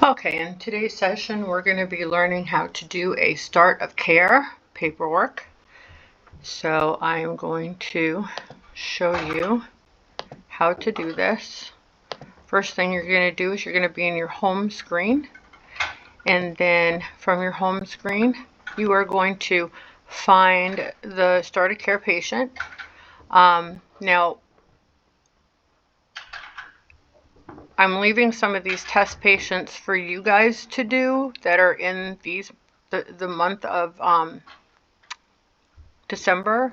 Okay, in today's session, we're going to be learning how to do a start of care paperwork. So I am going to show you how to do this. First thing you're going to do is you're going to be in your home screen. And then from your home screen, you are going to find the start of care patient. Now, I'm leaving some of these test patients for you guys to do that are in the month of December.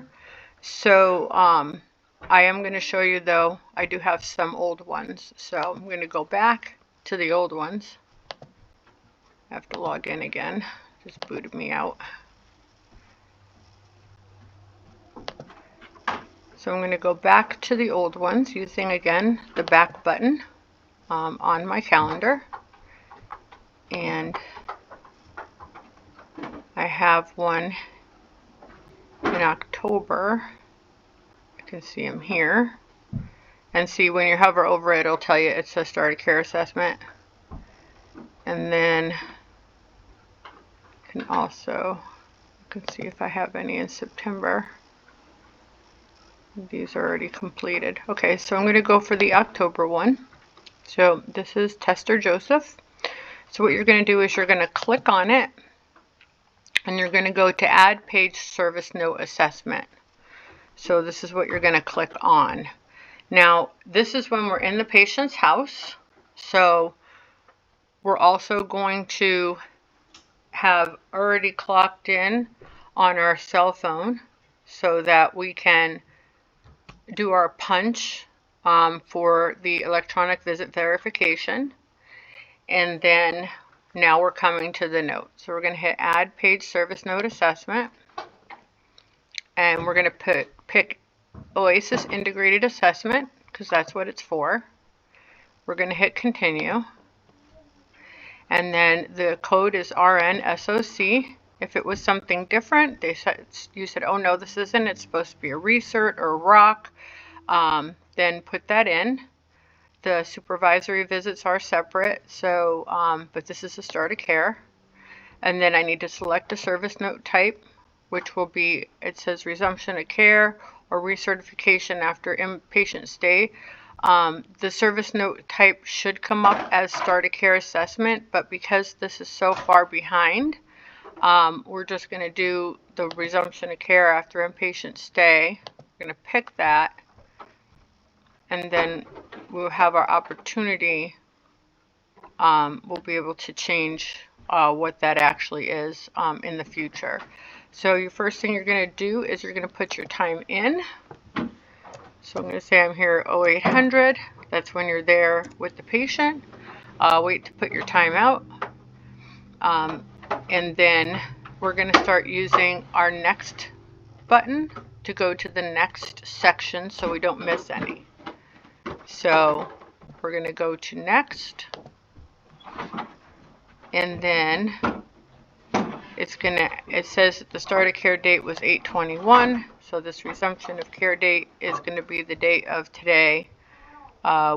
So I am going to show you, though, I do have some old ones. So I'm going to go back to the old ones. I have to log in again. Just booted me out. So I'm going to go back to the old ones using, again, the back button on my calendar. And I have one in October. I can see them here. And see, when you hover over it, it'll tell you it's a start of care assessment. And then you can see if I have any in September. These are already completed. Okay, so I'm going to go for the October one. So this is Tester Joseph. So what you're going to do is you're going to click on it, and you're going to go to Add Page Service Note Assessment. So this is what you're going to click on. Now, this is when we're in the patient's house. So we're also going to have already clocked in on our cell phone so that we can do our punch for the electronic visit verification. And then now we're coming to the note. So we're going to hit Add Page Service Note Assessment. And we're going to pick Oasis Integrated Assessment because that's what it's for. We're going to hit Continue. And then the code is RN SOC. If it was something different, you said, oh no, this isn't. It's supposed to be a RECERT or ROC. Then put that in. The supervisory visits are separate, so but this is the start of care. And then I need to select a service note type, which will be, it says resumption of care or recertification after inpatient stay. The service note type should come up as start of care assessment, but because this is so far behind, we're just going to do the resumption of care after inpatient stay. We're going to pick that, and then we'll have our opportunity. We'll be able to change what that actually is in the future. So your first thing you're going to do is you're going to put your time in. So I'm going to say I'm here at 0800. That's when you're there with the patient. Wait to put your time out. And then we're going to start using our next button to go to the next section so we don't miss any. So we're going to go to next. And then it says that the start of care date was 8/21. So this resumption of care date is going to be the date of today,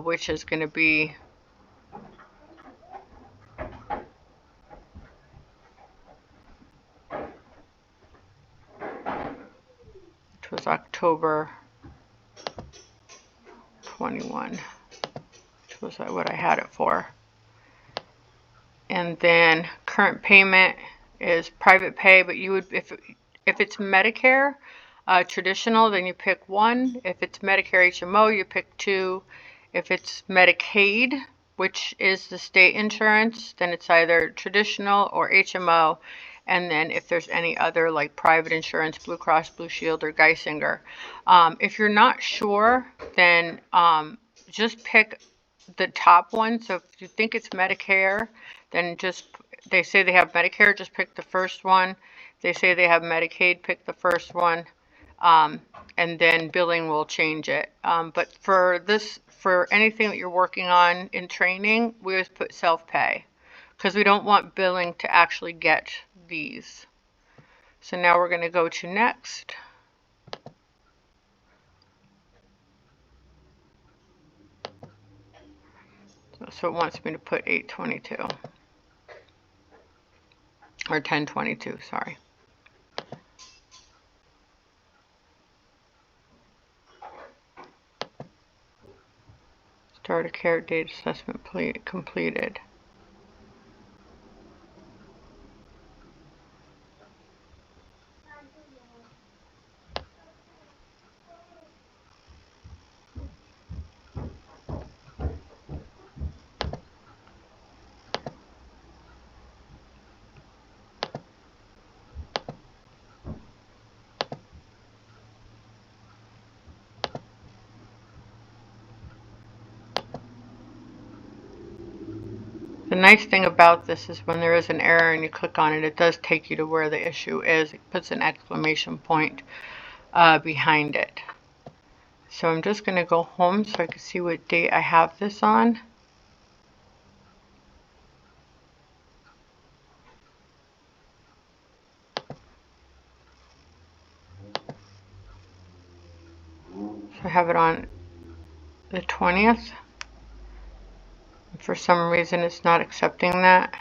which is going to be October 21, which was what I had it for. And then current payment is private pay, but you would, if it's Medicare traditional, then you pick 1. If it's Medicare HMO, you pick 2. If it's Medicaid, which is the state insurance, then it's either traditional or HMO. And then if there's any other like private insurance, Blue Cross Blue Shield or Geisinger. If you're not sure, then just pick the top one. So if you think it's Medicare, then they say they have Medicare, just pick the first one. They say they have Medicaid, pick the first one. And then billing will change it. But for anything that you're working on in training, we always put self-pay because we don't want billing to actually get these. So now we're going to go to next. So it wants me to put 8/22. or 1022, sorry. Start of care date assessment completed. The nice thing about this is when there is an error and you click on it, it does take you to where the issue is. It puts an exclamation point behind it. So I'm just going to go home so I can see what date I have this on. So I have it on the 20th. For some reason it's not accepting that.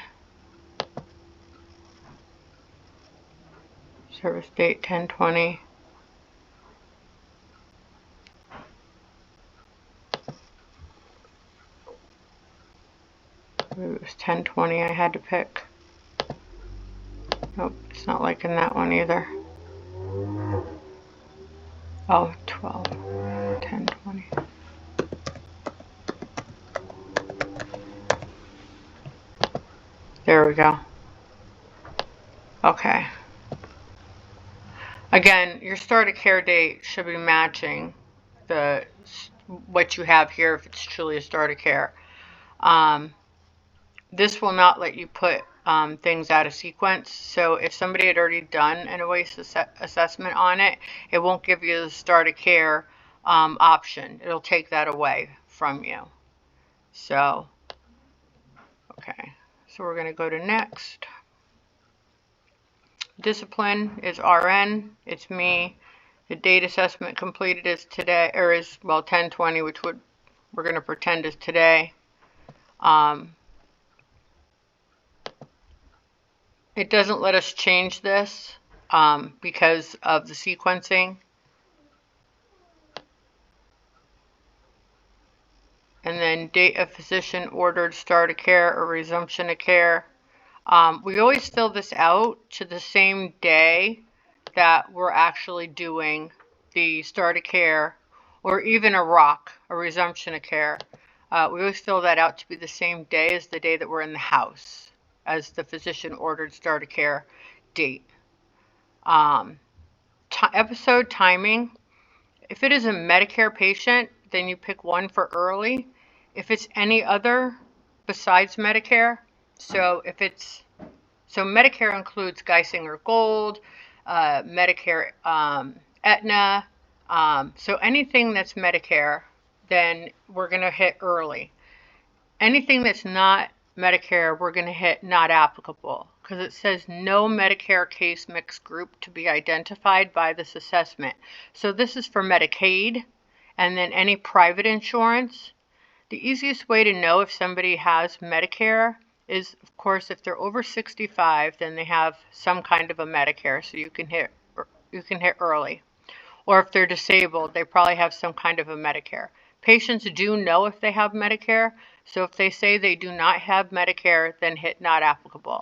Service date 10/20. It was 10/20 I had to pick. Nope, it's not liking that one either. Oh, 12, 10/20. There we go. Okay. Again, your start of care date should be matching what you have here if it's truly a start of care. This will not let you put things out of sequence. So if somebody had already done an OASIS assessment on it, it won't give you the start of care option. It'll take that away from you. So, okay. So we're going to go to next. Discipline is RN. It's me. The date assessment completed is today, or is, well, 10/20, which we're going to pretend is today. It doesn't let us change this because of the sequencing. And then date of physician ordered start of care or resumption of care. We always fill this out to the same day that we're actually doing the start of care or even a ROC, a resumption of care. We always fill that out to be the same day as the day that we're in the house as the physician ordered start of care date. Episode timing. If it is a Medicare patient, then you pick one for early. If it's any other besides Medicare, so Medicare includes Geisinger Gold, Medicare Aetna, so anything that's Medicare, then we're going to hit early. Anything that's not Medicare, we're going to hit not applicable because it says no Medicare case mix group to be identified by this assessment. So this is for Medicaid and then any private insurance. The easiest way to know if somebody has Medicare is, of course, if they're over 65, then they have some kind of a Medicare, so you can hit early. Or if they're disabled, they probably have some kind of a Medicare. Patients do know if they have Medicare, so if they say they do not have Medicare, then hit not applicable.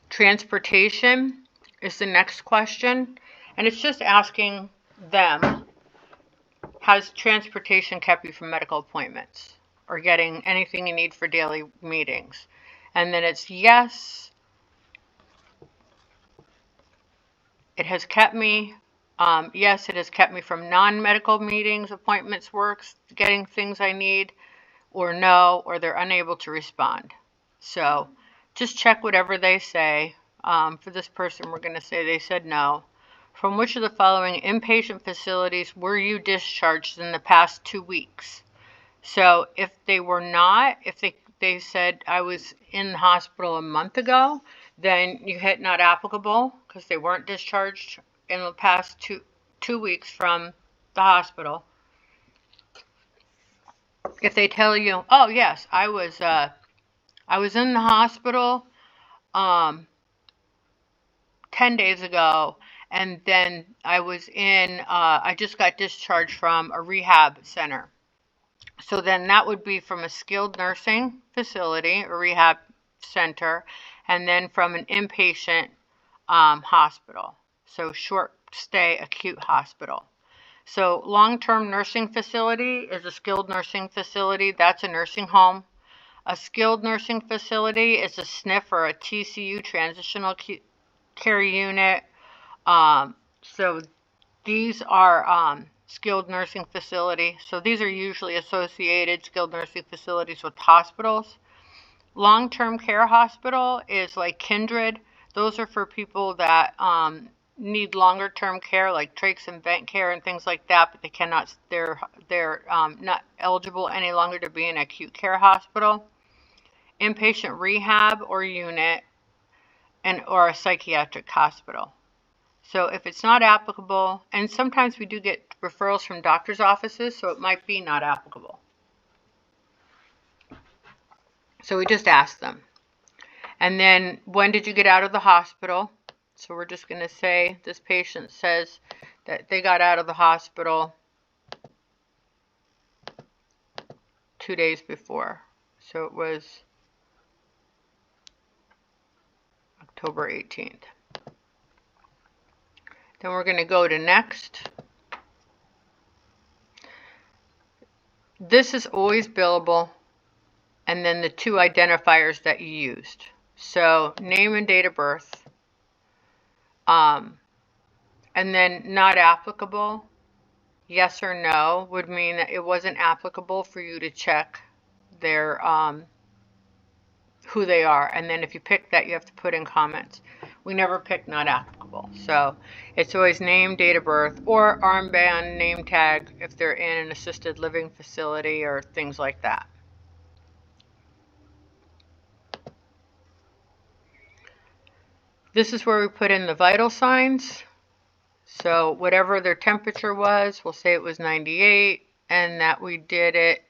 Transportation is the next question, and it's just asking them, has transportation kept you from medical appointments or getting anything you need for daily meetings? And then it's yes, it has kept me. Yes, it has kept me from non-medical meetings, appointments, works, getting things I need, or no, or they're unable to respond. So just check whatever they say. For this person, we're going to say they said no. From which of the following inpatient facilities were you discharged in the past 2 weeks? So if they were not, if they said I was in the hospital a month ago, then you hit not applicable because they weren't discharged in the past two weeks from the hospital. If they tell you, oh yes, I was in the hospital 10 days ago, and then I was in, I just got discharged from a rehab center. So then that would be from a skilled nursing facility or rehab center, and then from an inpatient hospital. So short stay acute hospital. So long-term nursing facility is a skilled nursing facility. That's a nursing home. A skilled nursing facility is a SNF or a TCU, transitional care unit. So these are skilled nursing facility. So these are usually associated skilled nursing facilities with hospitals. Long-term care hospital is like Kindred. Those are for people that need longer term care, like trachs and vent care and things like that, but they cannot, they're not eligible any longer to be in an acute care hospital. Inpatient rehab or unit, and or a psychiatric hospital. So if it's not applicable, and sometimes we do get referrals from doctor's offices, so it might be not applicable. So we just ask them. And then, when did you get out of the hospital? So we're just going to say this patient says that they got out of the hospital 2 days before. So it was October 18th. Then we're going to go to next. This is always billable, and then the 2 identifiers that you used. So name and date of birth. And then not applicable, yes or no, would mean that it wasn't applicable for you to check their who they are. And then if you pick that, you have to put in comments. We never pick not applicable. So it's always name, date of birth, or armband, name tag if they're in an assisted living facility or things like that. This is where we put in the vital signs. So whatever their temperature was, we'll say it was 98, and that we did it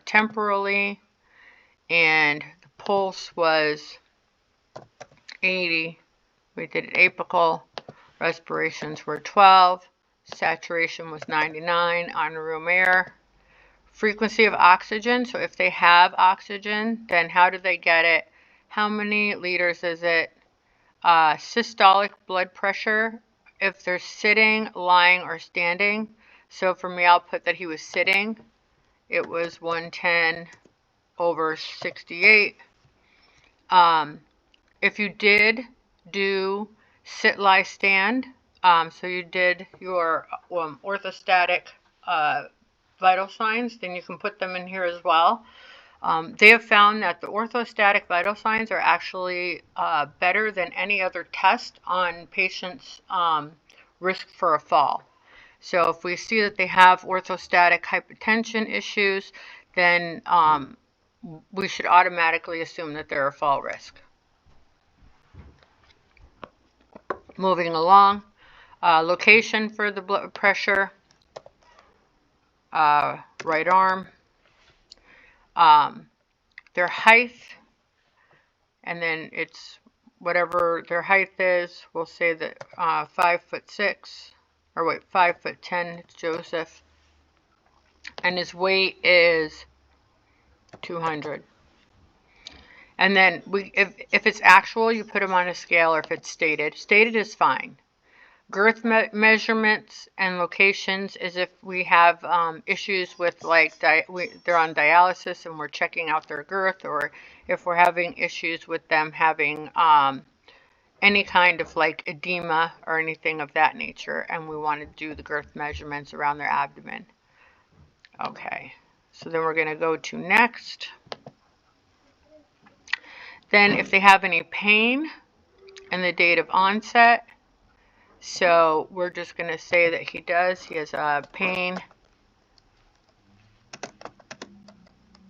temporally, and the pulse was 80. We did it apical. Respirations were 12. Saturation was 99 on room air. Frequency of oxygen. So if they have oxygen, then how do they get it? How many liters is it? Systolic blood pressure, if they're sitting, lying, or standing. So for me, I'll put that he was sitting. It was 110/68. If you did do sit, lie, stand, so you did your orthostatic vital signs, then you can put them in here as well. They have found that the orthostatic vital signs are actually better than any other test on patients' risk for a fall. So if we see that they have orthostatic hypotension issues, then we should automatically assume that they're a fall risk. Moving along, location for the blood pressure, right arm. Their height, and then it's whatever their height is. We'll say that 5'6", or wait, 5'10". It's Joseph, and his weight is 200. And then if it's actual, you put him on a scale, or if it's stated. Stated is fine. Girth measurements and locations is if we have issues with, like, they're on dialysis and we're checking out their girth, or if we're having issues with them having any kind of like edema or anything of that nature, and we want to do the girth measurements around their abdomen. Okay, so then we're going to go to next. Then if they have any pain and the date of onset. So we're just going to say that he does. He has pain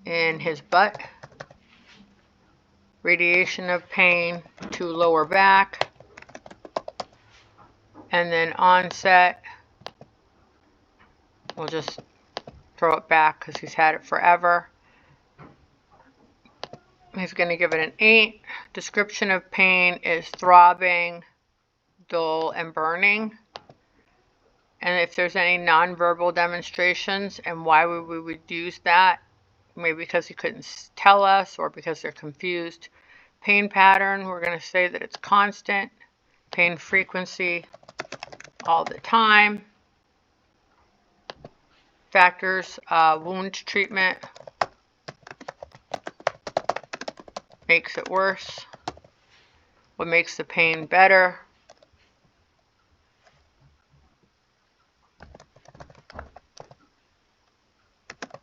in his butt, radiation of pain to lower back, and then onset, we'll just throw it back because he's had it forever. He's going to give it an 8. Description of pain is throbbing, dull, and burning. And if there's any nonverbal demonstrations and why we would use that, maybe because he couldn't tell us or because they're confused. Pain pattern, we're going to say that it's constant. Pain frequency, all the time. Factors, wound treatment makes it worse. What makes the pain better?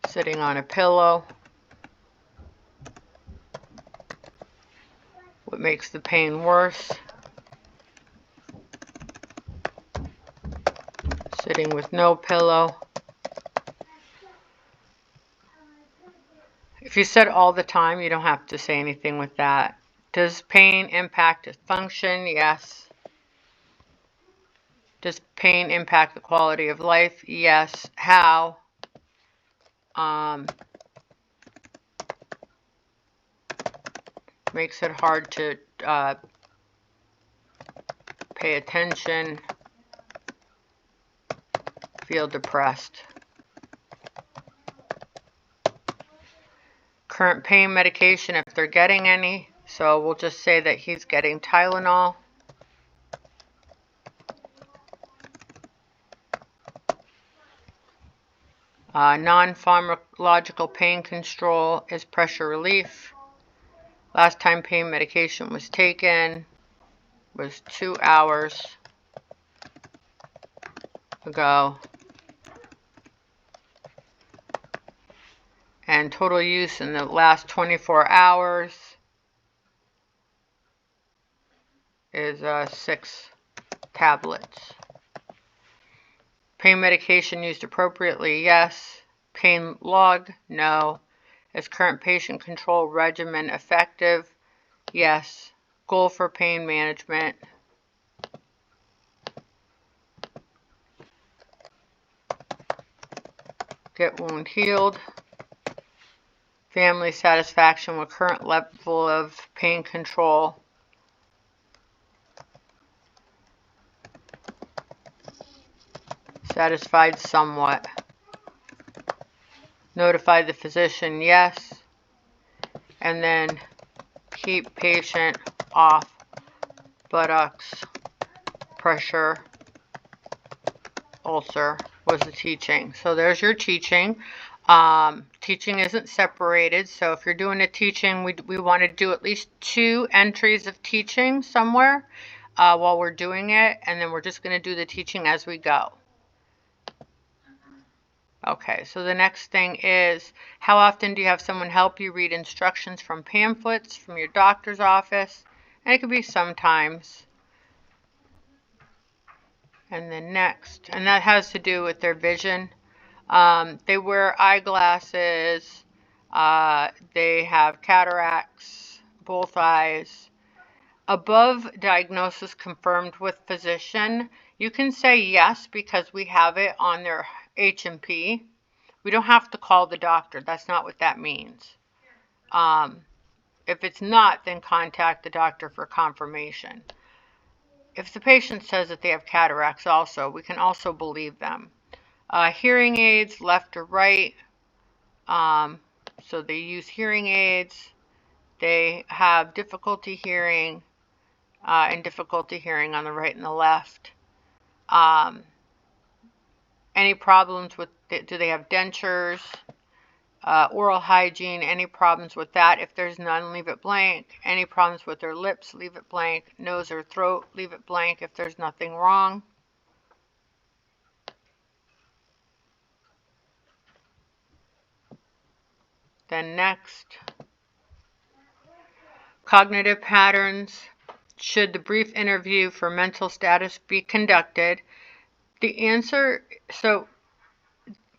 Sitting on a pillow. What makes the pain worse? Sitting with no pillow. If you said all the time, you don't have to say anything with that. Does pain impact function? Yes. Does pain impact the quality of life? Yes. How? Makes it hard to pay attention, feel depressed. Current pain medication, if they're getting any. So we'll just say that he's getting Tylenol. Non-pharmacological pain control is pressure relief. Last time pain medication was taken was 2 hours ago. And total use in the last 24 hours is 6 tablets. Pain medication used appropriately? Yes. Pain log? No. Is current patient control regimen effective? Yes. Goal for pain management? Get wound healed. Family satisfaction with current level of pain control? Satisfied somewhat. Notify the physician? Yes. And then keep patient off buttocks, pressure, ulcer was the teaching. So there's your teaching. Teaching isn't separated, so if you're doing a teaching, we want to do at least 2 entries of teaching somewhere while we're doing it, and then we're just going to do the teaching as we go. Okay, so the next thing is, how often do you have someone help you read instructions from pamphlets from your doctor's office? And it could be sometimes. And then next, and that has to do with their vision. They wear eyeglasses, they have cataracts, both eyes. Above diagnosis confirmed with physician, you can say yes because we have it on their H&P. We don't have to call the doctor. That's not what that means. If it's not, then contact the doctor for confirmation. If the patient says that they have cataracts also, we can also believe them. Hearing aids, left or right. So they use hearing aids. They have difficulty hearing and difficulty hearing on the right and the left. Any problems with, do they have dentures? Oral hygiene, any problems with that? If there's none, leave it blank. Any problems with their lips, leave it blank. Nose or throat, leave it blank if there's nothing wrong. Then next, cognitive patterns. Should the brief interview for mental status be conducted? The answer, so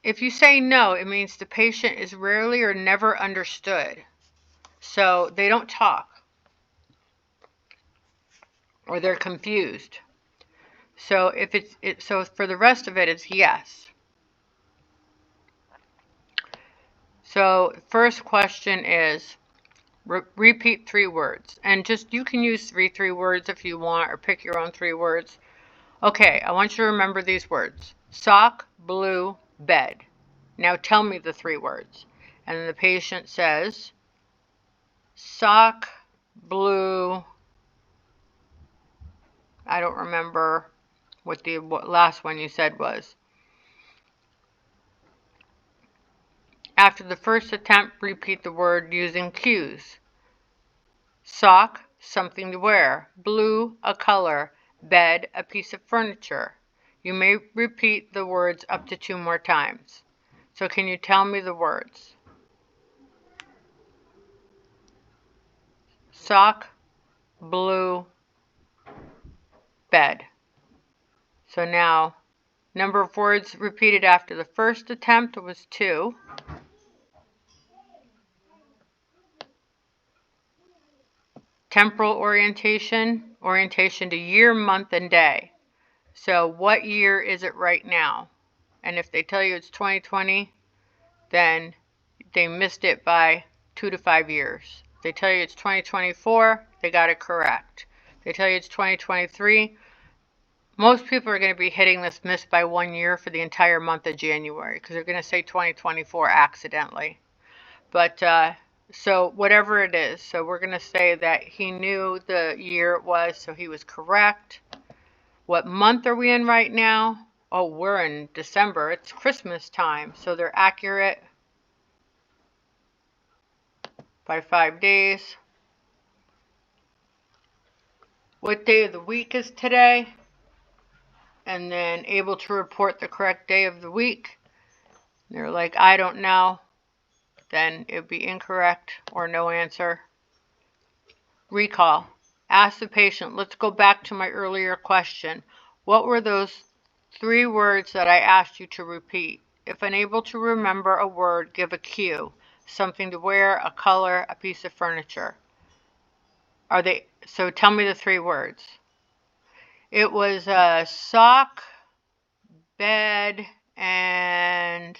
if you say no, it means the patient is rarely or never understood. So they don't talk. Or they're confused. So if so for the rest of it, it's yes. So first question is, repeat 3 words. And just, you can use three words if you want, or pick your own 3 words. Okay, I want you to remember these words. Sock, blue, bed. Now tell me the 3 words. And then the patient says, sock, blue, I don't remember what the last one you said was. After the first attempt, repeat the word using cues. Sock, something to wear. Blue, a color. Bed, a piece of furniture. You may repeat the words up to 2 more times. So can you tell me the words? Sock, blue, bed. So now, number of words repeated after the first attempt was 2. Temporal orientation, orientation to year, month, and day. So what year is it right now? And if they tell you it's 2020, then they missed it by 2 to 5 years. If they tell you it's 2024, they got it correct. If they tell you it's 2023, most people are going to be hitting this miss by 1 year for the entire month of January, because they're going to say 2024 accidentally. But so whatever it is, so we're going to say that he knew the year it was, so he was correct. What month are we in right now? Oh, we're in December. It's Christmas time, so they're accurate by 5 days. What day of the week is today? And then able to report the correct day of the week. They're like, I don't know. Then it would be incorrect or no answer. Recall. Ask the patient, let's go back to my earlier question. What were those 3 words that I asked you to repeat? If unable to remember a word, give a cue. Something to wear, a color, a piece of furniture. So tell me the 3 words. It was a sock, bed, and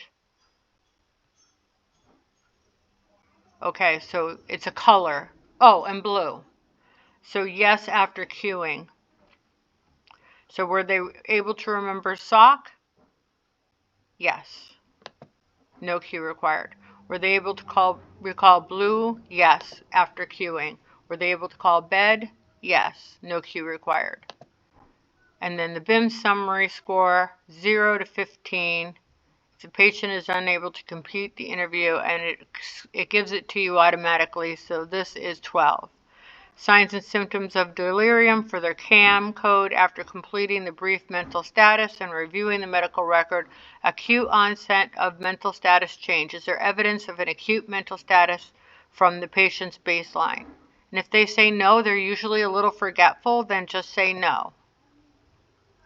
okay, so it's a color. Oh, and blue. So yes, after cueing. So were they able to remember sock? Yes. No cue required. Were they able to recall blue? Yes, after cueing. Were they able to call bed? Yes. No cue required. And then the BIM summary score, 0 to 15. If the patient is unable to complete the interview, and it gives it to you automatically, so this is 12. Signs and symptoms of delirium for their CAM code after completing the brief mental status and reviewing the medical record. Acute onset of mental status change. Is there evidence of an acute mental status from the patient's baseline? And if they say no, they're usually a little forgetful, then just say no.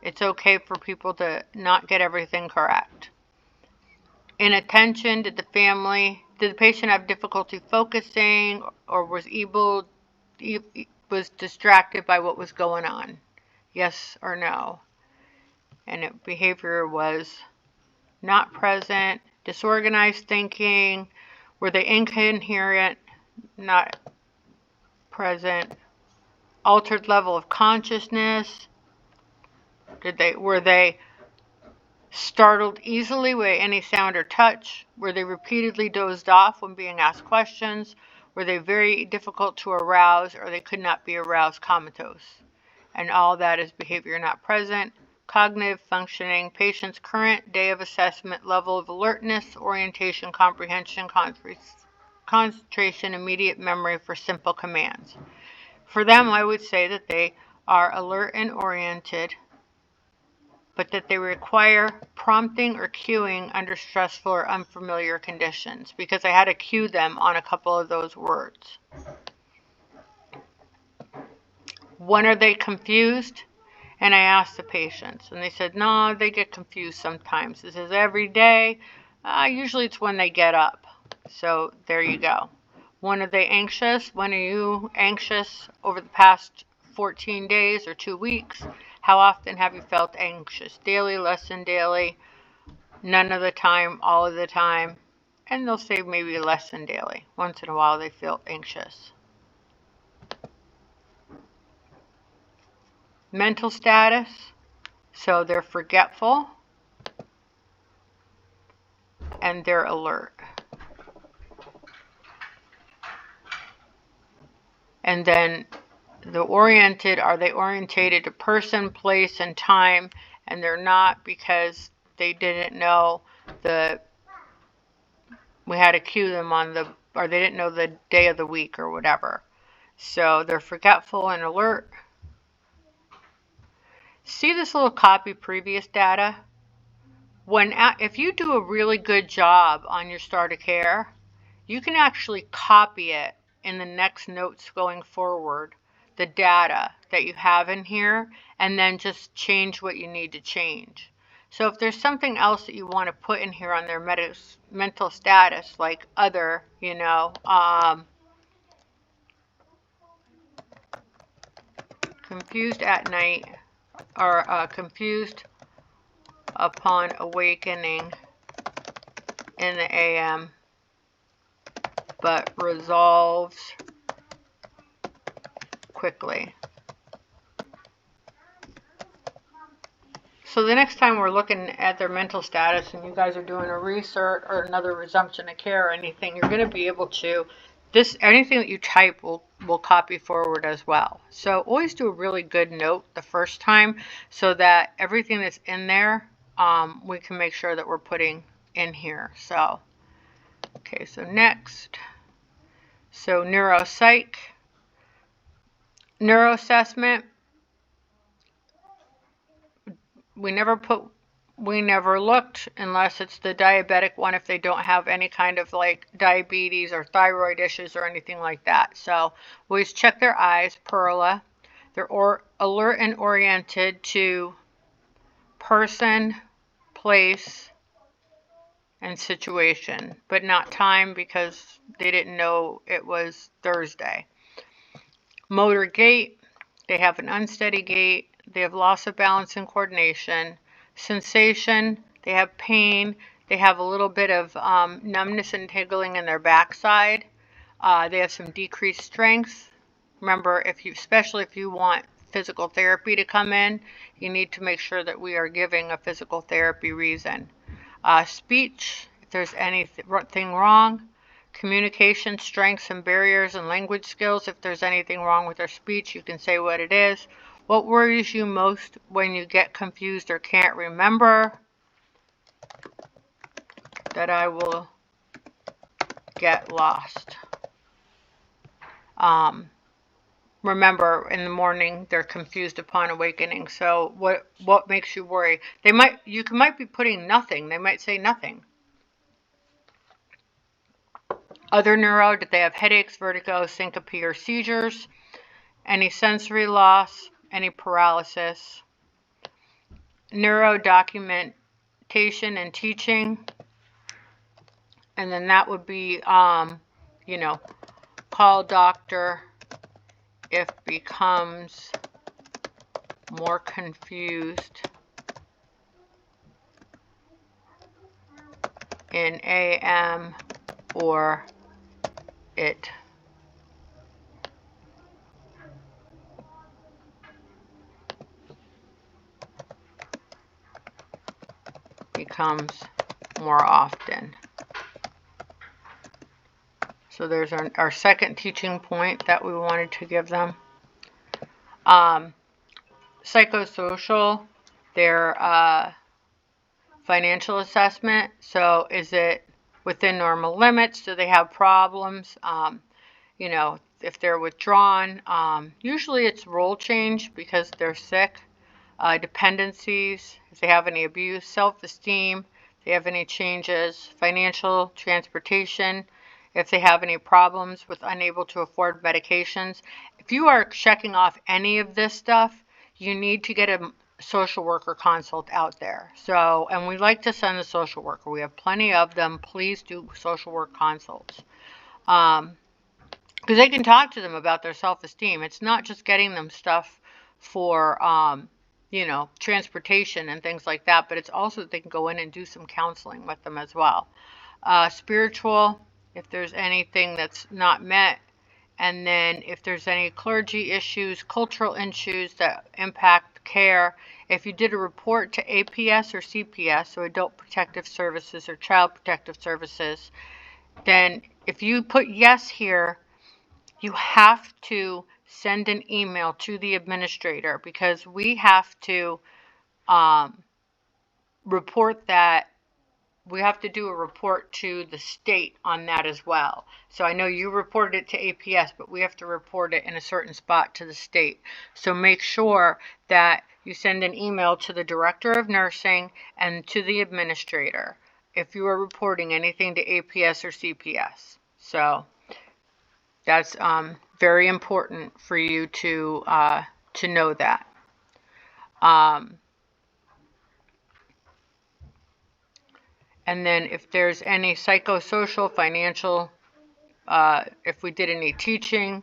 It's okay for people to not get everything correct. Inattention, did the patient have difficulty focusing, or was distracted by what was going on? Yes or no? And behavior was not present. Disorganized thinking. Were they incoherent? Not present. Altered level of consciousness. Were they startled easily by any sound or touch? Were they repeatedly dozed off when being asked questions? Were they very difficult to arouse, or they could not be aroused, comatose? And all that is behavior not present. Cognitive functioning, patient's current day of assessment, level of alertness, orientation, comprehension, concentration, immediate memory for simple commands. For them, I would say that they are alert and oriented, but that they require prompting or cueing under stressful or unfamiliar conditions, because I had to cue them on a couple of those words. When are they confused? And I asked the patients, and they said, no, they get confused sometimes. This is every day. Usually it's when they get up. So there you go. When are they anxious? When are you anxious over the past 14 days or 2 weeks? How often have you felt anxious? Daily, less than daily, none of the time, all of the time? And they'll say maybe less than daily. Once in a while they feel anxious. Mental status, so they're forgetful and they're alert. And then the oriented, are they orientated to person, place, and time? And they're not, because they didn't know we had to cue them on or they didn't know the day of the week or whatever. So they're forgetful and alert. See this little copy previous data? If you do a really good job on your start of care, you can actually copy it in the next notes going forward, the data that you have in here, and then just change what you need to change. So if there's something else that you want to put in here on their mental status, like other, confused at night, or confused upon awakening in the AM, but resolves quickly. So the next time we're looking at their mental status and you guys are doing a research or another resumption of care or anything, you're going to be able to, anything that you type will copy forward as well. So always do a really good note the first time so that everything that's in there, we can make sure that we're putting in here. So, okay, so next. So neuropsych, neuroassessment. We never looked unless it's the diabetic one, if they don't have any kind of like diabetes or thyroid issues or anything like that. So always check their eyes, Perla. They're alert and oriented to person, place, and situation, but not time because they didn't know it was Thursday. Motor gait, they have an unsteady gait. They have loss of balance and coordination. Sensation, they have pain. They have a little bit of numbness and tingling in their backside. They have some decreased strength. Remember, especially if you want physical therapy to come in, you need to make sure that we are giving a physical therapy reason. Speech, if there's anything wrong. Communication, strengths and barriers, and language skills. If there's anything wrong with their speech, you can say what it is. What worries you most when you get confused or can't remember? That I will get lost. Remember, in the morning they're confused upon awakening. So what makes you worry? You might be putting nothing. They might say nothing. Other neuro, did they have headaches, vertigo, syncope, or seizures? Any sensory loss? Any paralysis? Neuro documentation and teaching. And then that would be, call doctor if becomes more confused in AM or it becomes more often. So there's our second teaching point that we wanted to give them. Psychosocial, their financial assessment. So is it within normal limits? Do they have problems? If they're withdrawn, usually it's role change because they're sick. Dependencies, if they have any abuse. Self-esteem, if they have any changes. Financial, transportation, if they have any problems with unable to afford medications. If you are checking off any of this stuff, you need to get a social worker consult out there. So, and we like to send a social worker. We have plenty of them. Please do social work consults. Because they can talk to them about their self-esteem. It's not just getting them stuff for, transportation and things like that, but it's also that they can go in and do some counseling with them as well. spiritual, if there's anything that's not met, and then if there's any clergy issues, cultural issues that impact care. If you did a report to APS or CPS, so Adult Protective Services or Child Protective Services, then if you put yes here, you have to send an email to the administrator, because we have to report that. We have to do a report to the state on that as well. So I know you reported it to APS, but we have to report it in a certain spot to the state. So make sure that you send an email to the director of nursing and to the administrator if you are reporting anything to APS or CPS. So that's very important for you to know that. And then if there's any psychosocial, financial, if we did any teaching,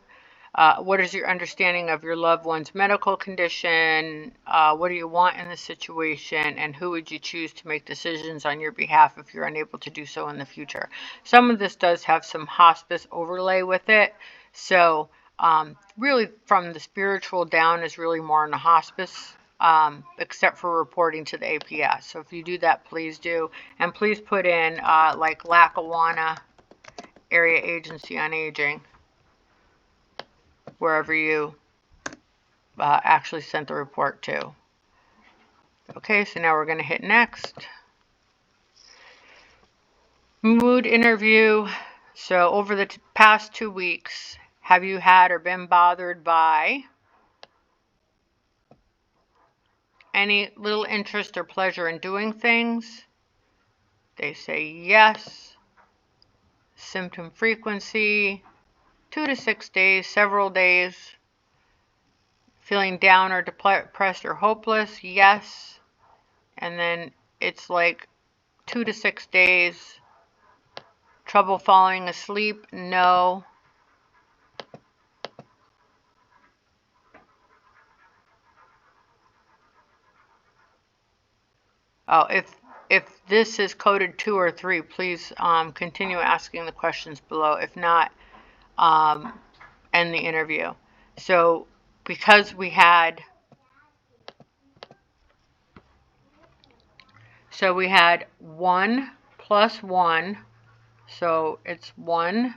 what is your understanding of your loved one's medical condition? What do you want in the situation? And who would you choose to make decisions on your behalf if you're unable to do so in the future? Some of this does have some hospice overlay with it. So really from the spiritual down is really more in the hospice. Except for reporting to the APS. So if you do that, please do. And please put in like Lackawanna Area Agency on Aging, wherever you actually sent the report to. Okay, so now we're going to hit next. Mood interview. So over the past 2 weeks, have you had or been bothered by any little interest or pleasure in doing things? They say yes. Symptom frequency, 2 to 6 days, several days. Feeling down or depressed or hopeless, yes. And then it's like 2 to 6 days. Trouble falling asleep, no. Oh, if this is coded 2 or 3, please continue asking the questions below. If not, end the interview. So because we had 1 plus 1, so it's 1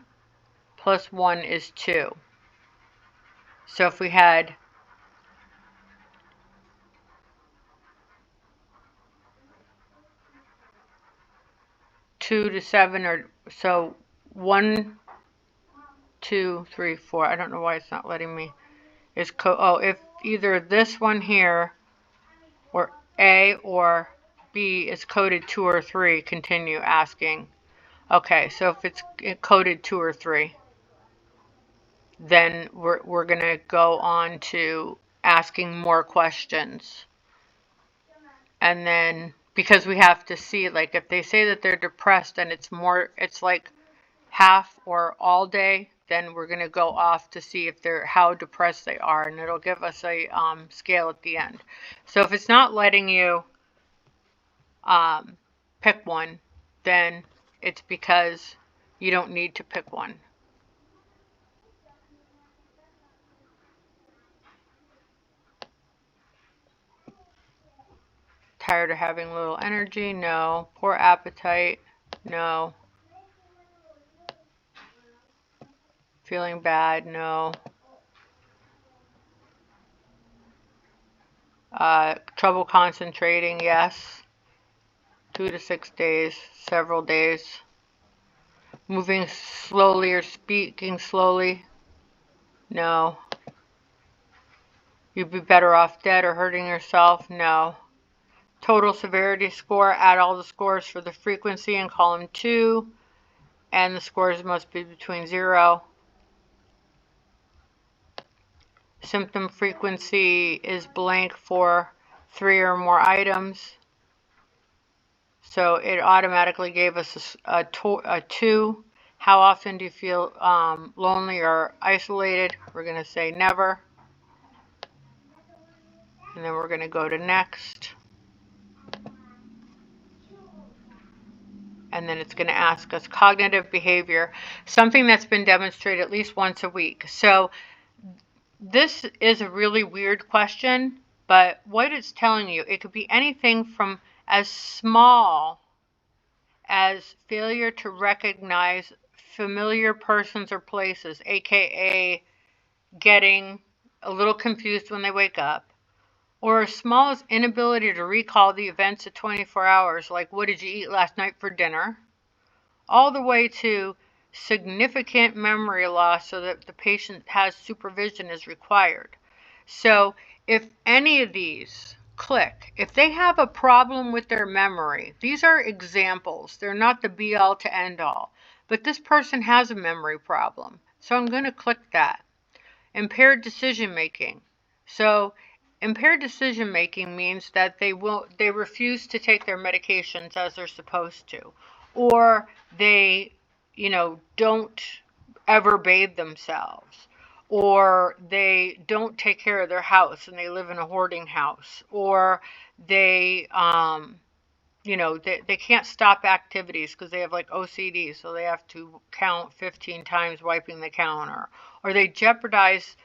plus 1 is 2. So if we had 2 to 7, or so 1, 2, 3, 4. I don't know why it's not letting me. If either this one here, or A or B is coded 2 or 3, continue asking. Okay, so if it's coded 2 or 3, then we're gonna go on to asking more questions. And then because we have to see, like if they say that they're depressed and it's like half or all day, then we're going to go off to see if how depressed they are, and it'll give us a scale at the end. So if it's not letting you pick one, then it's because you don't need to pick one. Tired of having little energy? No. Poor appetite? No. Feeling bad? No. Trouble concentrating? Yes. 2 to 6 days, several days. Moving slowly or speaking slowly? No. You'd be better off dead or hurting yourself? No. Total severity score, add all the scores for the frequency in column 2, and the scores must be between 0. Symptom frequency is blank for 3 or more items. So it automatically gave us a 2. How often do you feel lonely or isolated? We're going to say never. And then we're going to go to next. and then it's going to ask us cognitive behavior, something that's been demonstrated at least once a week. So this is a really weird question, but what it's telling you, it could be anything from as small as failure to recognize familiar persons or places, aka getting a little confused when they wake up, or as small as inability to recall the events of 24 hours, like what did you eat last night for dinner, all the way to significant memory loss so that the patient has supervision is required. So if any of these click, if they have a problem with their memory, these are examples. They're not the be all to end all. But this person has a memory problem. So I'm going to click that. Impaired decision making. So impaired decision making means that they refuse to take their medications as they're supposed to, or they, don't ever bathe themselves, or they don't take care of their house and they live in a hoarding house, or they they can't stop activities because they have like OCD, so they have to count 15 times wiping the counter, or they jeopardize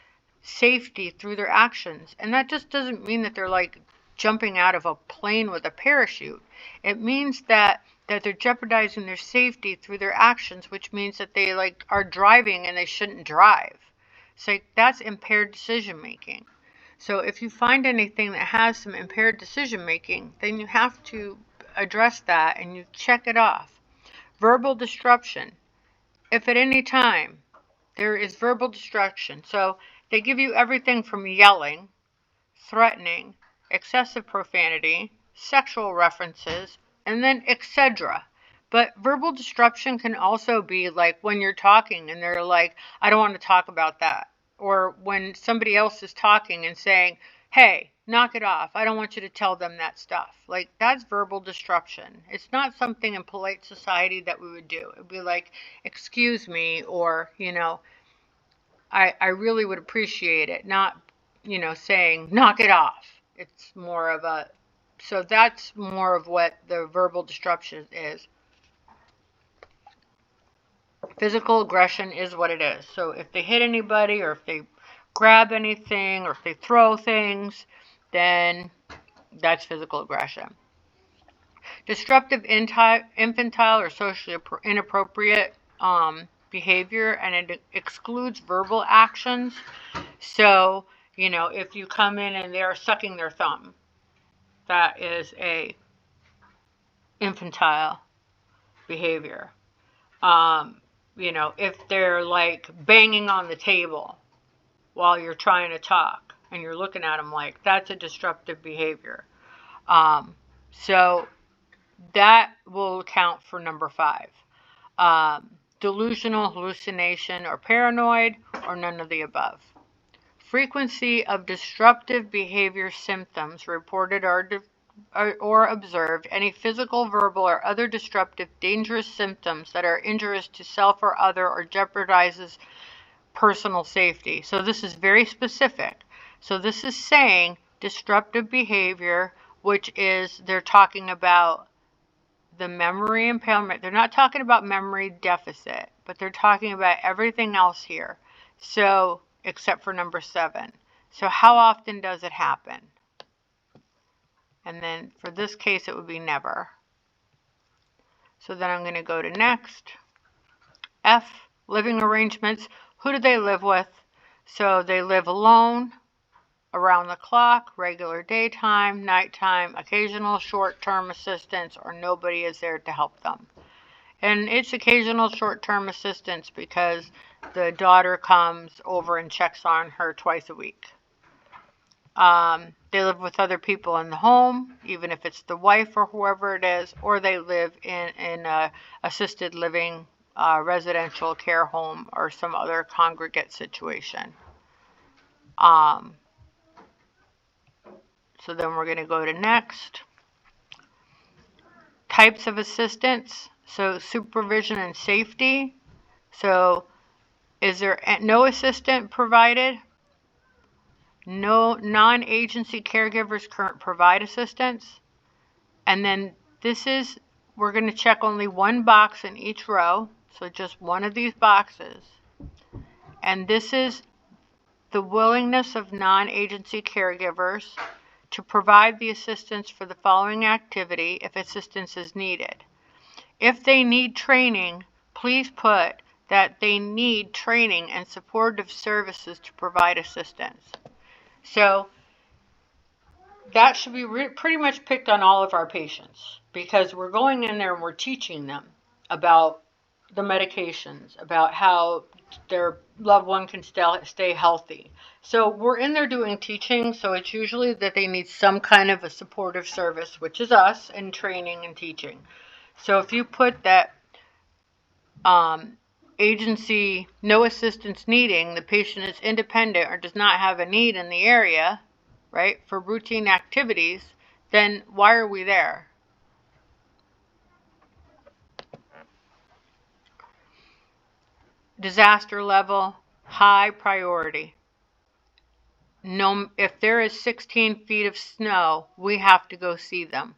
safety through their actions. And that just doesn't mean that they're like jumping out of a plane with a parachute. It means that they're jeopardizing their safety through their actions, which means that they like are driving and they shouldn't drive. So that's impaired decision making. So if you find anything that has some impaired decision making, then you have to address that and you check it off. Verbal disruption. If at any time there is verbal disruption, so they give you everything from yelling, threatening, excessive profanity, sexual references, and then etc. But verbal disruption can also be like when you're talking and they're like, I don't want to talk about that. Or when somebody else is talking and saying, hey, knock it off. I don't want you to tell them that stuff. Like, that's verbal disruption. It's not something in polite society that we would do. It would be like, excuse me, or, I really would appreciate it. Not, saying, knock it off. It's more of a, so that's more of what the verbal disruption is. Physical aggression is what it is. So if they hit anybody, or if they grab anything, or if they throw things, then that's physical aggression. Disruptive infantile or socially inappropriate behavior, and it excludes verbal actions. So, if you come in and they're sucking their thumb, that is a infantile behavior. If they're like banging on the table while you're trying to talk and you're looking at them like, that's a disruptive behavior. So that will count for number 5. Delusional, hallucination, or paranoid, or none of the above. Frequency of disruptive behavior symptoms reported or observed, any physical, verbal, or other disruptive, dangerous symptoms that are injurious to self or other or jeopardizes personal safety. So this is very specific. So this is saying disruptive behavior, which is, they're talking about the memory impairment. They're not talking about memory deficit, but they're talking about everything else here. So, except for number 7. So how often does it happen? And then for this case, it would be never. So then I'm going to go to next. F, living arrangements. Who do they live with? So they live alone, around the clock, regular daytime, nighttime, occasional short-term assistance, or nobody is there to help them. And it's occasional short-term assistance because the daughter comes over and checks on her twice a week. They live with other people in the home, even if it's the wife or whoever it is, or they live in a assisted living, residential care home, or some other congregate situation. So then we're going to go to next. Types of assistance. So supervision and safety. So is there no assistant provided? No non-agency caregivers currently provide assistance. And then this is we're going to check only one box in each row, so just one of these boxes. And this is the willingness of non-agency caregivers to provide the assistance for the following activity if assistance is needed. If they need training, please put that they need training and supportive services to provide assistance. So that should be pretty much picked on all of our patients, because we're going in there and we're teaching them about the medications, about how their loved one can stay healthy. So we're in there doing teaching, so it's usually that they need some kind of a supportive service, which is us, and training and teaching. So if you put that agency, no assistance needing, the patient is independent or does not have a need in the area, right, for routine activities, then why are we there? Disaster level, high priority. No, if there is 16 feet of snow, we have to go see them.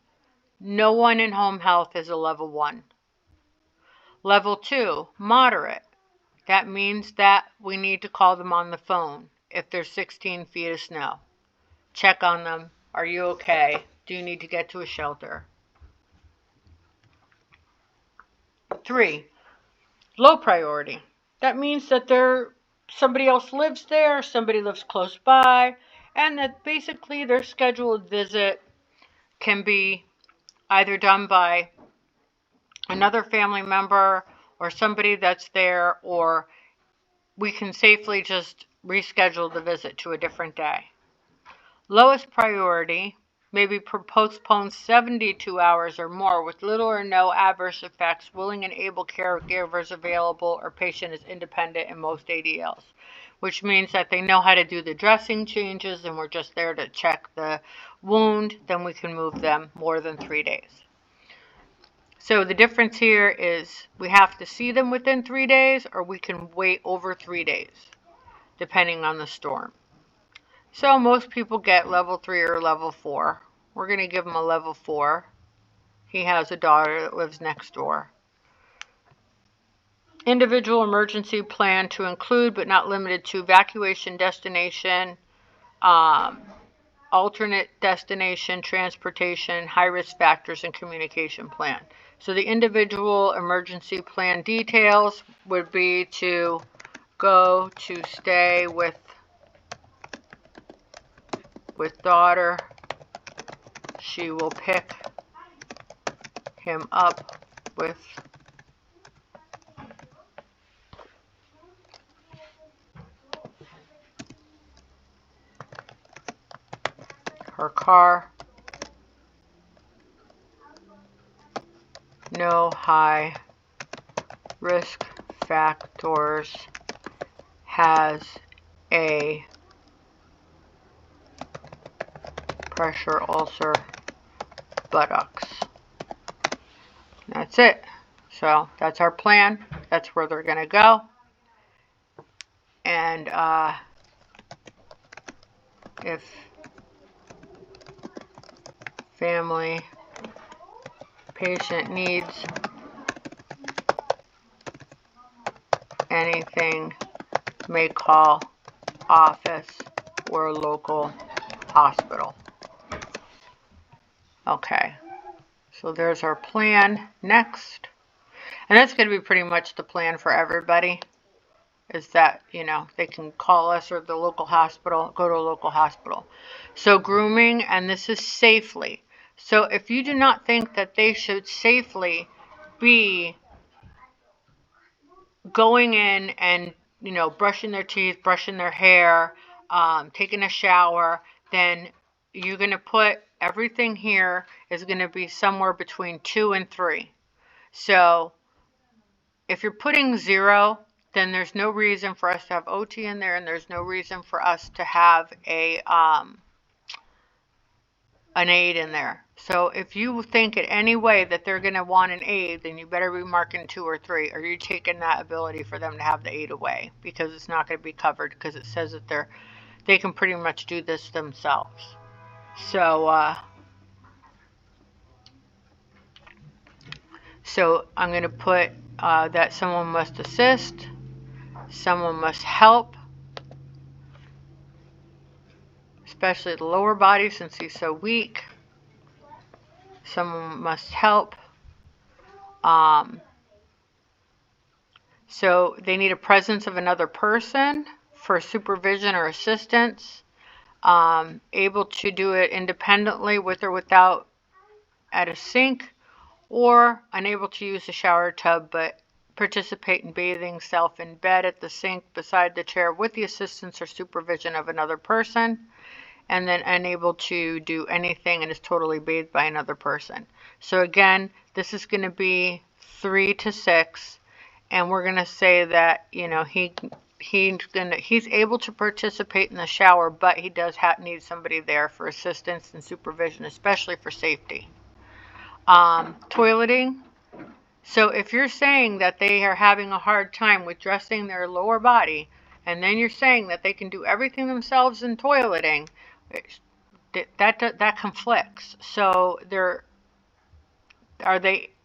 No one in home health is a level 1. Level 2, moderate. That means that we need to call them on the phone if there's 16 feet of snow. Check on them. Are you okay? Do you need to get to a shelter? 3, low priority. That means that somebody else lives there, somebody lives close by, and that basically their scheduled visit can be either done by another family member or somebody that's there, or we can safely just reschedule the visit to a different day. Lowest priority may be postponed 72 hours or more with little or no adverse effects, willing and able caregivers available, or patient is independent in most ADLs, which means that they know how to do the dressing changes and we're just there to check the wound. Then we can move them more than 3 days. So the difference here is we have to see them within 3 days, or we can wait over 3 days, depending on the storm. So most people get level 3 or level 4. We're going to give him a level 4. He has a daughter that lives next door. Individual emergency plan to include but not limited to evacuation destination, alternate destination, transportation, high-risk factors, and communication plan. So the individual emergency plan details would be to go to stay with daughter. She will pick him up with her car. No high risk factors. Has a pressure ulcer, buttocks. That's it. So that's our plan. That's where they're going to go. And if family patient needs anything, may call office or local hospital. Okay, so there's our plan. Next, and that's going to be pretty much the plan for everybody, is that, you know, they can call us or the local hospital, go to a local hospital. So grooming, and this is safely. So if you do not think that they should safely be going in and, you know, brushing their teeth, brushing their hair, taking a shower, then you're going to put everything here is going to be somewhere between 2 and 3. So if you're putting 0, then there's no reason for us to have OT in there, and there's no reason for us to have an aid in there. So if you think in any way that they're going to want an aid, then you better be marking 2 or 3, or you're taking that ability for them to have the aid away, because it's not going to be covered, because it says that they can pretty much do this themselves. So So I'm going to put that someone must assist, someone must help, especially the lower body since he's so weak. Someone must help. So they need a presence of another person for supervision or assistance. Able to do it independently with or without at a sink, or unable to use the shower tub but participate in bathing self in bed at the sink beside the chair with the assistance or supervision of another person, and then unable to do anything and is totally bathed by another person. So again, this is going to be 3 to 6, and we're going to say that, you know, he's able to participate in the shower, but he does need somebody there for assistance and supervision, especially for safety. Toileting. So if you're saying that they are having a hard time with dressing their lower body, and then you're saying that they can do everything themselves in toileting, that conflicts. So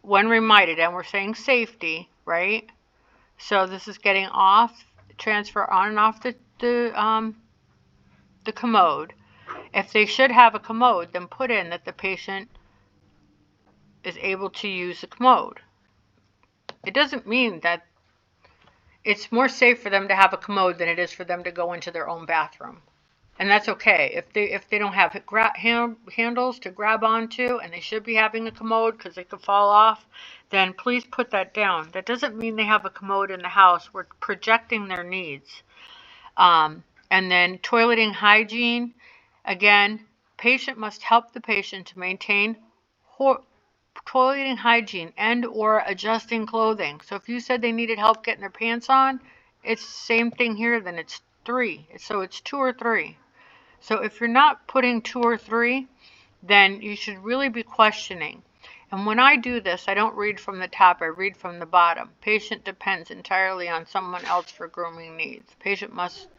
when reminded, and we're saying safety, right? So this is getting off, transfer on and off the commode. If they should have a commode, then put in that the patient is able to use the commode. It doesn't mean that it's more safe for them to have a commode than it is for them to go into their own bathroom. And that's okay. If they don't have handles to grab onto, and they should be having a commode because they could fall off, then please put that down. That doesn't mean they have a commode in the house. We're projecting their needs. And then toileting hygiene. Again, patient must help the patient to maintain toileting hygiene and or adjusting clothing. So if you said they needed help getting their pants on, it's the same thing here, then it's 3. So it's 2 or 3. So if you're not putting 2 or 3, then you should really be questioning. And when I do this, I don't read from the top, I read from the bottom. Patient depends entirely on someone else for grooming needs. Patient must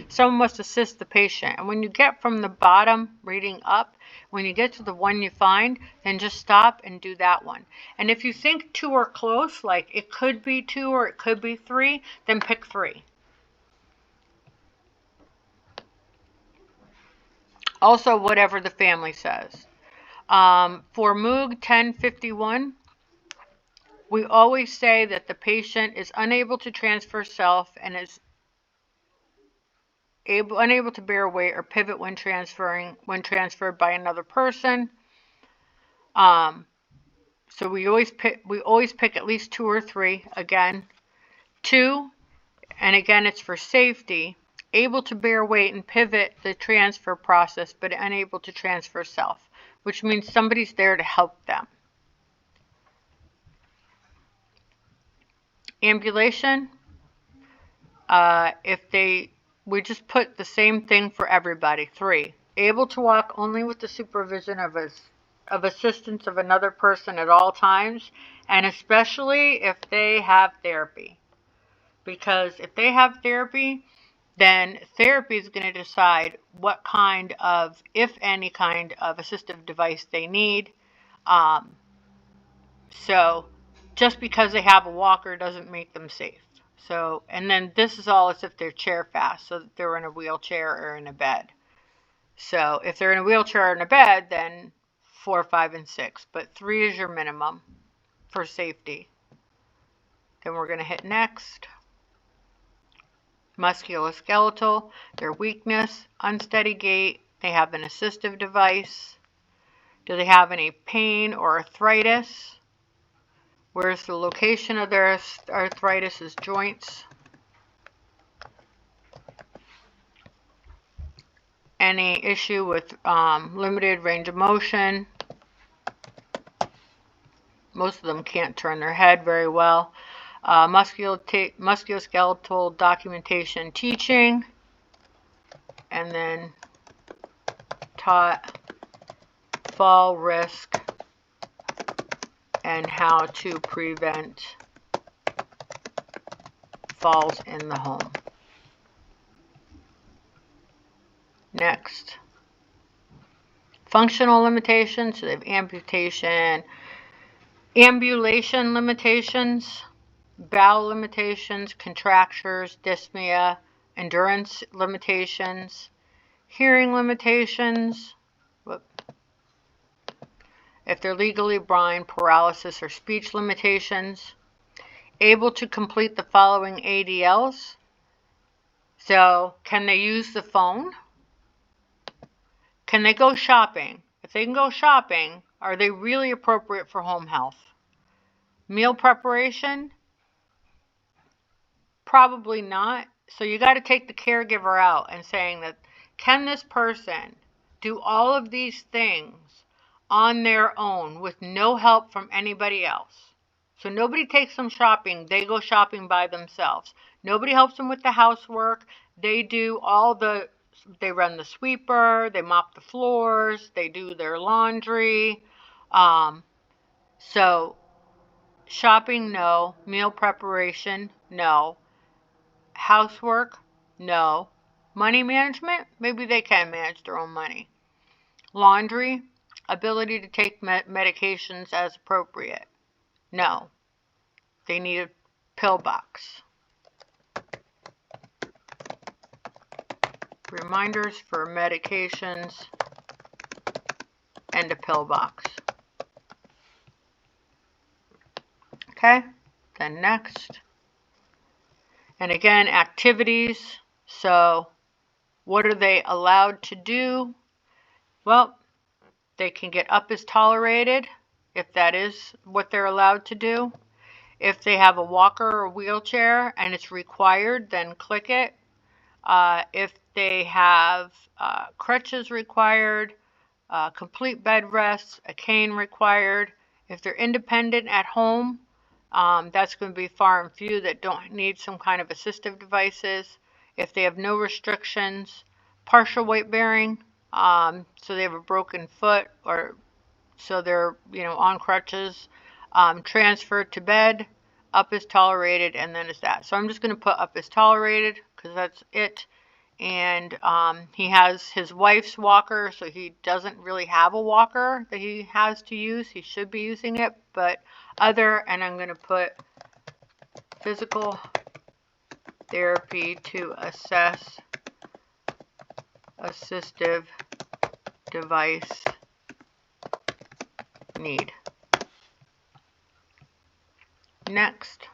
someone must assist the patient. And when you get from the bottom reading up, when you get to the one you find, then just stop and do that one. And if you think 2 are close, like it could be 2 or it could be 3, then pick 3. Also, whatever the family says. For Moog 1051, we always say that the patient is unable to transfer self and is unable to bear weight or pivot when transferred by another person. So we always pick at least 2 or 3. Again, 2, and again it's for safety. Able to bear weight and pivot the transfer process, but unable to transfer self, which means somebody's there to help them. Ambulation. We just put the same thing for everybody. 3. Able to walk only with the supervision of assistance of another person at all times, and especially if they have therapy. Because if they have therapy, then therapy is going to decide what kind of, if any kind of assistive device they need. So just because they have a walker doesn't make them safe. So, and then this is all as if they're chair fast, so that they're in a wheelchair or in a bed. So if they're in a wheelchair or in a bed, then 4, 5, and 6. But 3 is your minimum for safety. Then we're going to hit next. Musculoskeletal, their weakness, unsteady gait, they have an assistive device. Do they have any pain or arthritis? Where's the location of their arthritis is joints. Any issue with limited range of motion? Most of them can't turn their head very well. Musculoskeletal documentation teaching, and then taught fall risk and how to prevent falls in the home. Next, functional limitations. So they have amputation, Ambulation limitations, bowel limitations, contractures, dyspnea, endurance limitations, hearing limitations, if they're legally blind, paralysis or speech limitations, able to complete the following ADLs. So, can they use the phone? Can they go shopping? If they can go shopping, are they really appropriate for home health? Meal preparation? Probably not. So you got to take the caregiver out and saying that, can this person do all of these things on their own with no help from anybody else? So nobody takes them shopping. They go shopping by themselves. Nobody helps them with the housework. They do they run the sweeper, they mop the floors, they do their laundry. So shopping, no. Meal preparation, no. Housework, no. Money management, maybe they can manage their own money. Laundry, ability to take medications as appropriate, no. They need a pill box. Reminders for medications and a pill box. Okay, then next. And again, activities. So what are they allowed to do? Well, they can get up as tolerated, if that is what they're allowed to do. If they have a walker or wheelchair and it's required, then click it. If they have crutches required, complete bed rests, a cane required. If they're independent at home, that's going to be far and few that don't need some kind of assistive devices. If they have no restrictions, partial weight bearing, so they have a broken foot or so they're on crutches, transferred to bed, up is tolerated, and then is that. So I'm just going to put up is tolerated because that's it. And he has his wife's walker, so he doesn't really have a walker that he has to use. He should be using it, but and I'm going to put physical therapy to assess assistive device need. Next.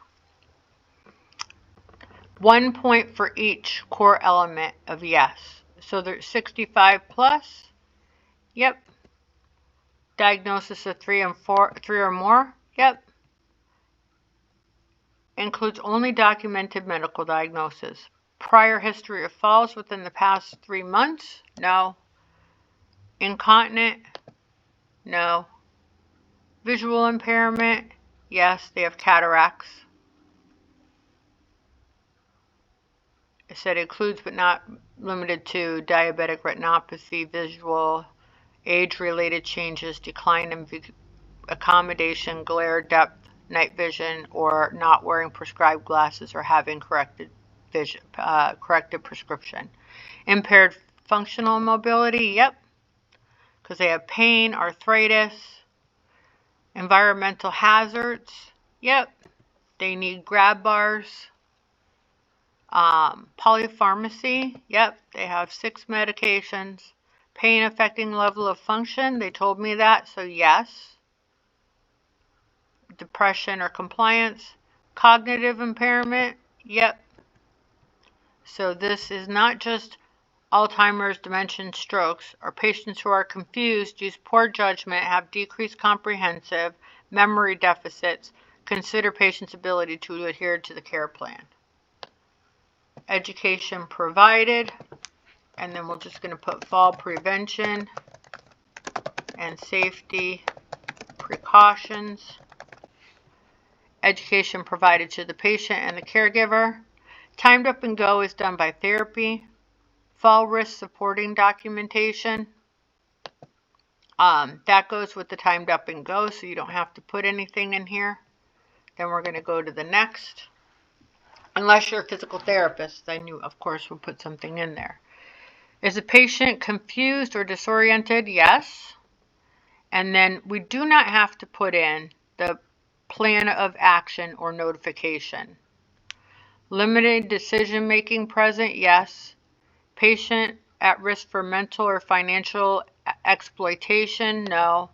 1 point for each core element of yes. So there's 65 plus. Yep. Diagnosis of 3 or more. Yep. Includes only documented medical diagnosis. Prior history of falls within the past 3 months. No. Incontinent. No. Visual impairment. Yes, they have cataracts. It said includes but not limited to diabetic retinopathy, visual, age-related changes, decline in accommodation, glare, depth, night vision, or not wearing prescribed glasses or having corrected prescription. Impaired functional mobility, yep, because they have pain, arthritis. Environmental hazards, yep, they need grab bars. Polypharmacy, yep, they have 6 medications. Pain affecting level of function, they told me that, so yes. Depression or compliance. Cognitive impairment, yep. So this is not just Alzheimer's, dementia, strokes, or patients who are confused, use poor judgment, have decreased comprehensive memory deficits. Consider patient's ability to adhere to the care plan. Education provided, and then we're just going to put fall prevention and safety precautions. Education provided to the patient and the caregiver. Timed up and go is done by therapy. Fall risk supporting documentation. That goes with the timed up and go, so you don't have to put anything in here. Then we're going to go to the next. Unless you're a physical therapist, then you, of course, will put something in there. Is the patient confused or disoriented? Yes. And then we do not have to put in the plan of action or notification. Limited decision making present, yes. Patient at risk for mental or financial exploitation, no.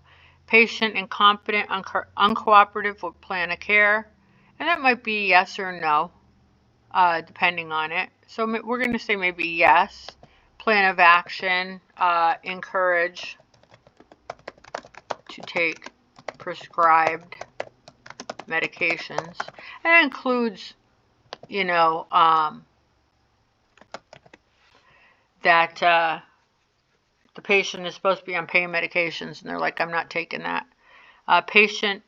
Patient incompetent, uncooperative with plan of care, and that might be yes or no, depending on it. So we're going to say maybe yes. Plan of action, encourage to take prescribed medications. And that includes, you know, that the patient is supposed to be on pain medications and they're like, I'm not taking that. Patient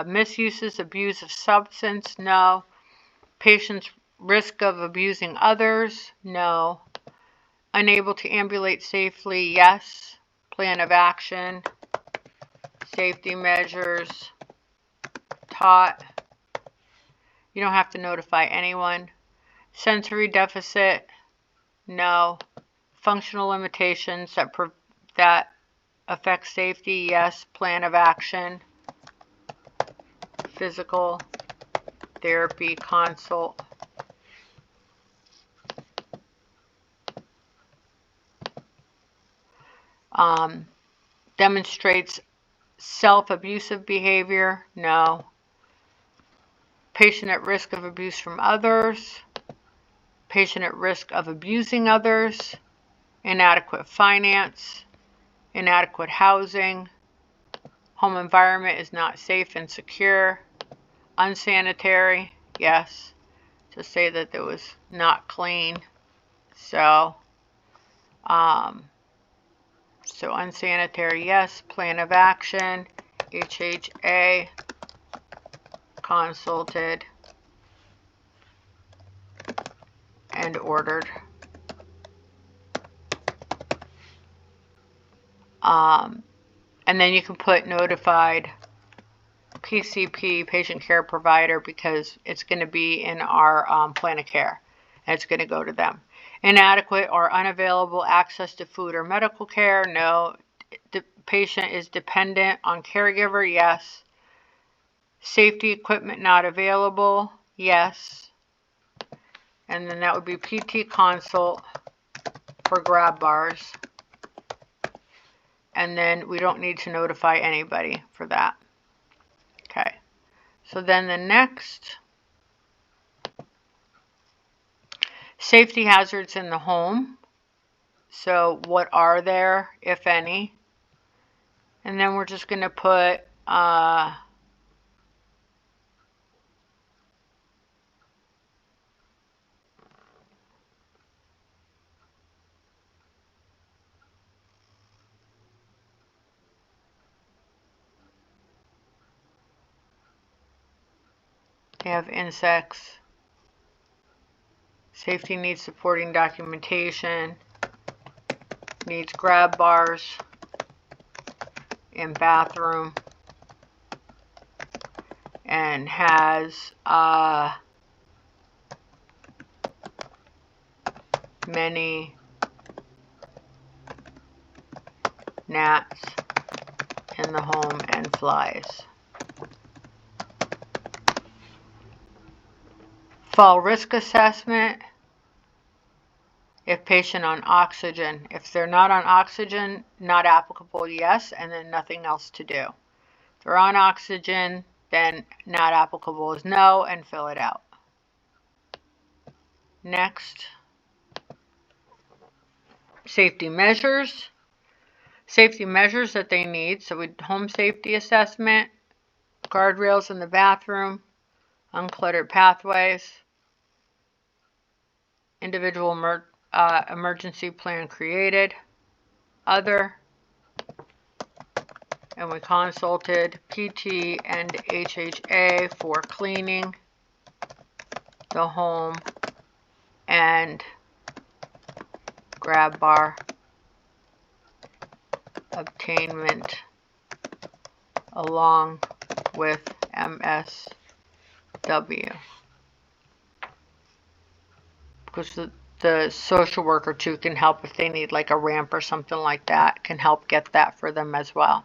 misuses, abuse of substance, no. Patient's risk of abusing others, no. Unable to ambulate safely, yes. Plan of action, safety measures, taught. You don't have to notify anyone. Sensory deficit, no. Functional limitations that affect safety, yes. Plan of action, physical therapy consult. Demonstrates self-abusive behavior, no. Patient at risk of abuse from others. Patient at risk of abusing others. Inadequate finance. Inadequate housing. Home environment is not safe and secure. Unsanitary, yes. To say that it was not clean. So unsanitary, yes. Plan of action, HHA, consulted and ordered. And then you can put notified PCP, patient care provider, because it's going to be in our plan of care. And it's going to go to them. Inadequate or unavailable access to food or medical care, no. The patient is dependent on caregiver, yes. Safety equipment not available, yes. And then that would be PT consult for grab bars. And then we don't need to notify anybody for that. Okay. So then the next, safety hazards in the home. So what are there, if any? And then we're just going to put they have insects. Safety needs supporting documentation. Needs grab bars in bathroom. And has many gnats in the home and flies. Fall risk assessment. If patient on oxygen. If they're not on oxygen, not applicable, yes, and then nothing else to do. If they're on oxygen, then not applicable is no, and fill it out. Next, safety measures. Safety measures that they need. So home safety assessment, guardrails in the bathroom, uncluttered pathways, individual emergency plan created, other, and we consulted PT and HHA for cleaning the home and grab bar obtainment along with MSW. Because the social worker too can help if they need like a ramp or something like that, can help get that for them as well.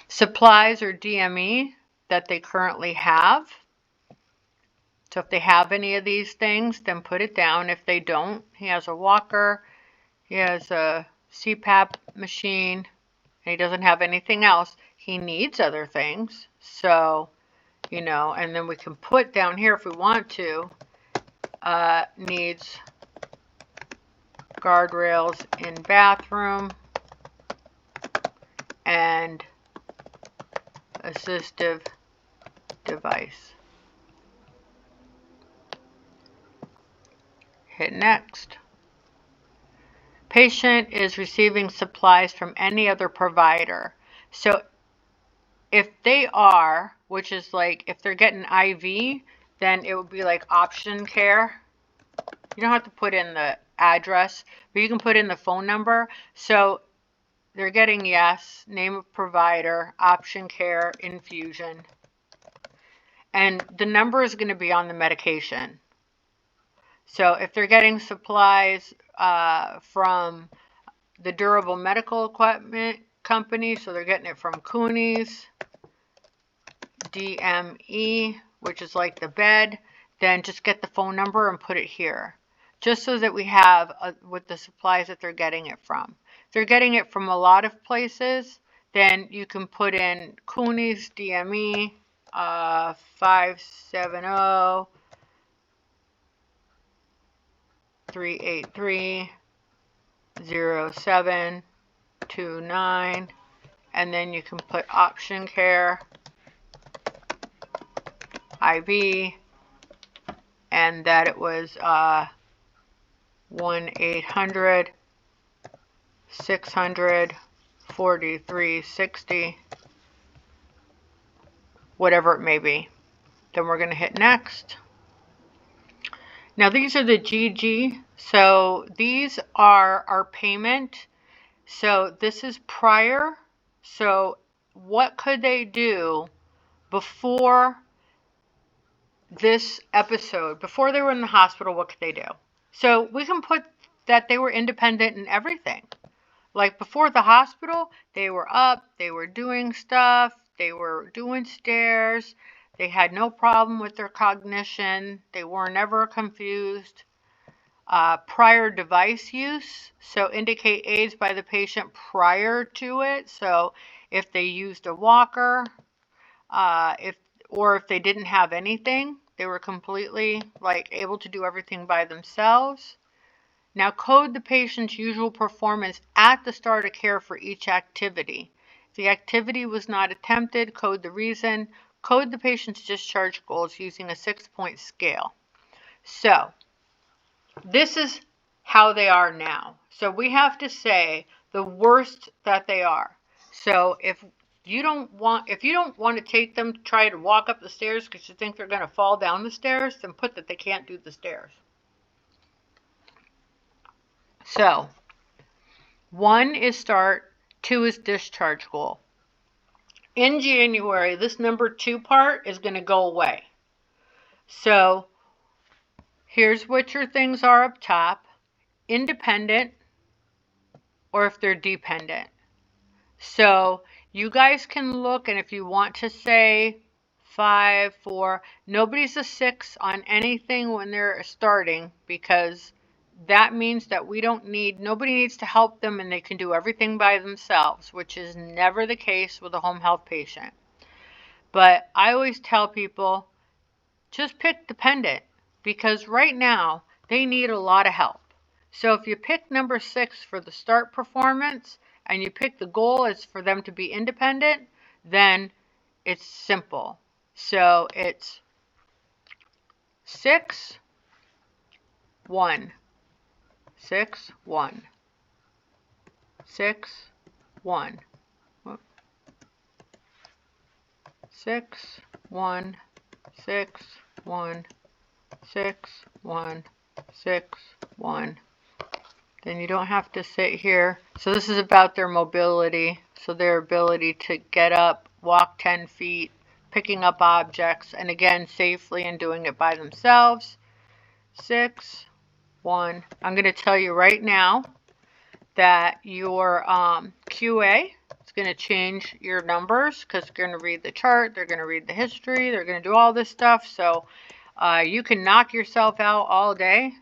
Supplies or DME that they currently have. So if they have any of these things, then put it down. If they don't, he has a walker, he has a CPAP machine, and he doesn't have anything else. He needs other things. So, you know, and then we can put down here if we want to, needs guardrails in bathroom and assistive device. Hit next. Patient is receiving supplies from any other provider. So if they are, which is like if they're getting IV, then it would be like option care. You don't have to put in the address, but you can put in the phone number. So they're getting yes, name of provider, option care, infusion. And the number is going to be on the medication. So if they're getting supplies from the durable medical equipment company, so they're getting it from Cooney's, DME, which is like the bed, then just get the phone number and put it here. Just so that we have with the supplies that they're getting it from. If they're getting it from a lot of places, then you can put in Cooney's, DME, 570 383 0729, and then you can put option care, IV, and that it was 1-800-600-4360, whatever it may be. Then we're going to hit next. Now these are the GG, so these are our payment. So this is prior. So what could they do before this episode? Before they were in the hospital, what could they do? So we can put that they were independent in everything. Like before the hospital, they were up, they were doing stuff, they were doing stairs, they had no problem with their cognition, they were never confused. Prior device use, so indicate aids by the patient prior to it. So if they used a walker, if they didn't have anything, they were completely like able to do everything by themselves. Now code the patient's usual performance at the start of care for each activity. If the activity was not attempted, code the reason. Code the patient's discharge goals using a 6-point scale. So this is how they are now. So we have to say the worst that they are. So if you don't want to take them to try to walk up the stairs because you think they're going to fall down the stairs, then put that they can't do the stairs. So 1 is start, 2 is discharge goal. In January, this number 2 part is going to go away. So here's what your things are up top. Independent, or if they're dependent. So you guys can look, and if you want to say 5, 4, nobody's a 6 on anything when they're starting, because that means that nobody needs to help them and they can do everything by themselves, which is never the case with a home health patient. But I always tell people, just pick dependent, because right now they need a lot of help. So if you pick number 6 for the start performance and you pick the goal is for them to be independent, then it's simple. So it's 6, 1, 6, 1, 6, 1, 6, 1, 6, 1, 6, 1, 6, 1. Then you don't have to sit here. So this is about their mobility. So their ability to get up, walk 10 feet, picking up objects, and again, safely and doing it by themselves. 6, 1. I'm going to tell you right now that your QA, It's going to change your numbers because they're going to read the chart, they're going to read the history, they're going to do all this stuff. So you can knock yourself out all day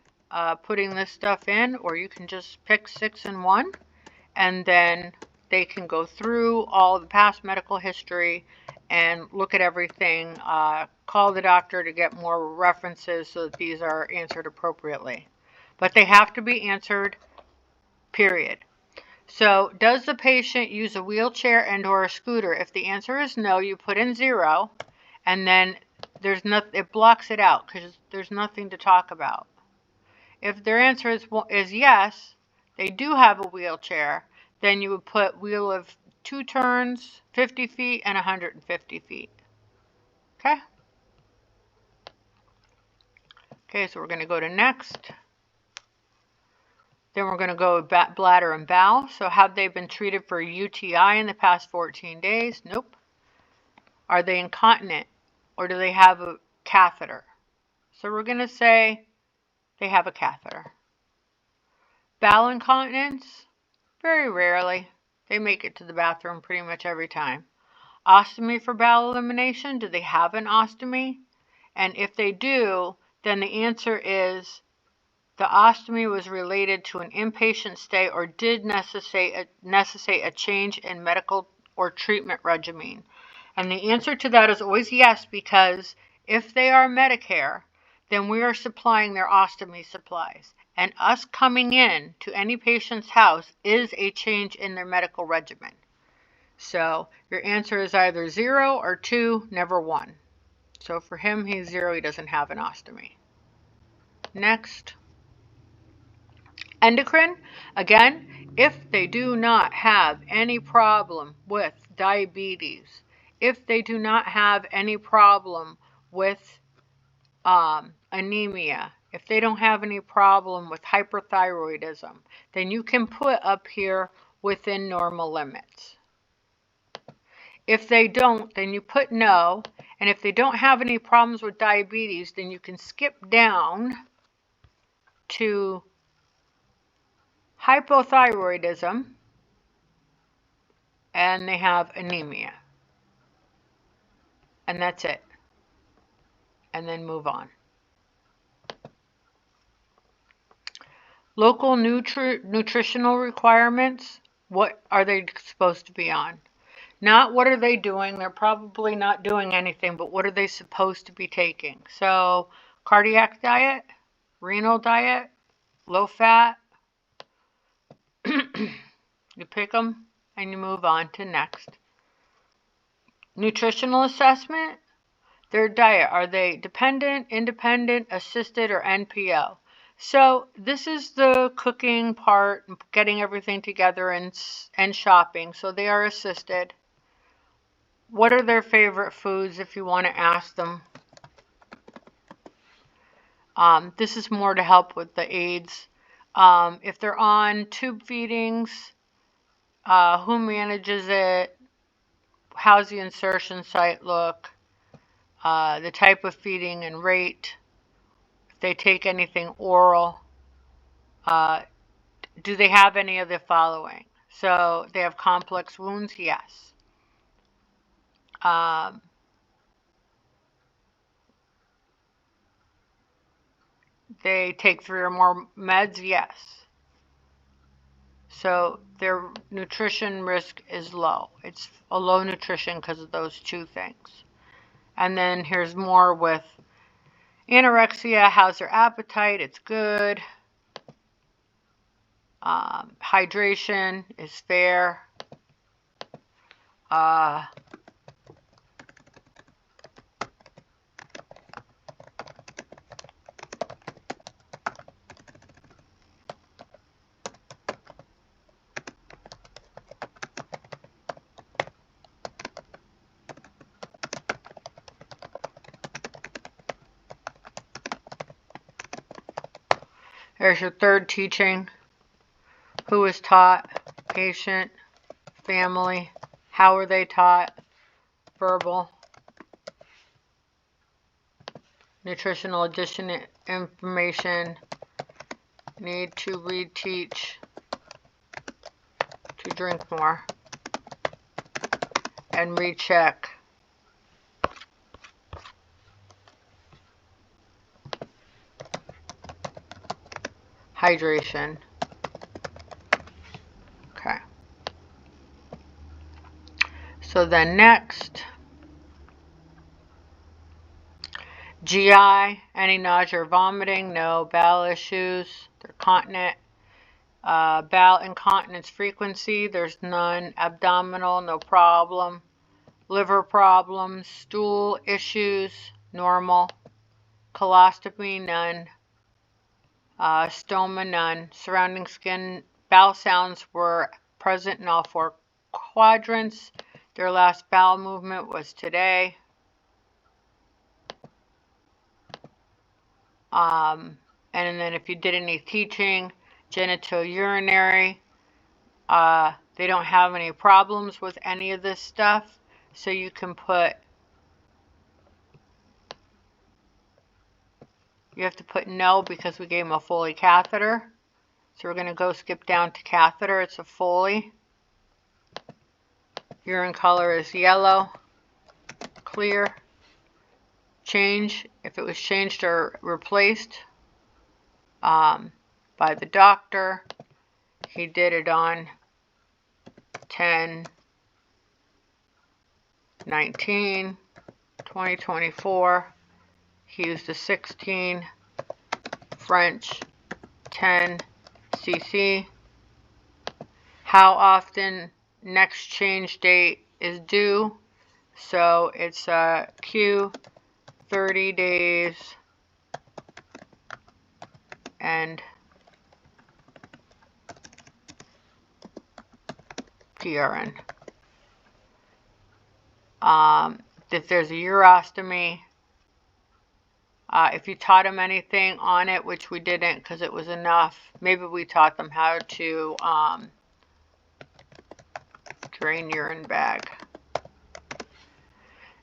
putting this stuff in, or you can just pick 6 and 1, and then they can go through all the past medical history and look at everything, call the doctor to get more references so that these are answered appropriately. But they have to be answered, period. So, does the patient use a wheelchair and or a scooter? If the answer is no, you put in 0, and then it blocks it out because there's nothing to talk about. If their answer is yes, they do have a wheelchair, then you would put wheel of 2 turns, 50 feet, and 150 feet. Okay? Okay, so we're going to go to next. Then we're going to go bladder and bowel. So have they been treated for UTI in the past 14 days? Nope. Are they incontinent, or do they have a catheter? So we're going to say they have a catheter. Bowel incontinence? Very rarely. They make it to the bathroom pretty much every time. Ostomy for bowel elimination? Do they have an ostomy? And if they do, then the answer is the ostomy was related to an inpatient stay or did necessitate a change in medical or treatment regimen. And the answer to that is always yes, because if they are Medicare, then we are supplying their ostomy supplies. And us coming in to any patient's house is a change in their medical regimen. So your answer is either 0 or 2, never 1. So for him, he's 0. He doesn't have an ostomy. Next. Endocrine. Again, if they do not have any problem with diabetes, if they do not have any problem with anemia, if they don't have any problem with hyperthyroidism, then you can put up here within normal limits. If they don't, then you put no. And if they don't have any problems with diabetes, then you can skip down to hypothyroidism, and they have anemia. And that's it. And then move on. Local nutritional requirements. What are they supposed to be on? Not what are they doing. They're probably not doing anything, but what are they supposed to be taking? So, cardiac diet, renal diet, low fat. You pick them and you move on to next. Nutritional assessment. Their diet. Are they dependent, independent, assisted, or NPO? So this is the cooking part, getting everything together and shopping. So they are assisted. What are their favorite foods if you want to ask them? This is more to help with the aids. If they're on tube feedings, who manages it? How's the insertion site look? The type of feeding and rate. If they take anything oral. Do they have any of the following? So they have complex wounds? Yes. They take 3 or more meds? Yes. So their nutrition risk is low. It's a low nutrition because of those 2 things. And then here's more with anorexia. How's their appetite? It's good. Hydration is fair. There's your third teaching. Who is taught? Patient, family. How are they taught? Verbal. Nutritional addition information. Need to reteach to drink more. and recheck. Hydration. Okay. So then next, GI, any nausea or vomiting? No. Bowel issues? They're continent. Bowel incontinence frequency? There's none. Abdominal? No problem. Liver problems? Stool issues? Normal. Colostomy? None. Stoma? None. Surrounding skin? Bowel sounds were present in all 4 quadrants. Their last bowel movement was today. And then if you did any teaching, genitourinary, they don't have any problems with any of this stuff. So you can put, you have to put no because we gave them a Foley catheter. So we're going to go skip down to catheter. It's a Foley. Urine color is yellow, clear. Change, if it was changed or replaced by the doctor. He did it on 10/19/2024. He used a 16 French 10 cc. How often? Next change date is due. So it's Q 30 days and PRN. If there's a urostomy, if you taught them anything on it, which we didn't because it was enough, maybe we taught them how to drain urine bag.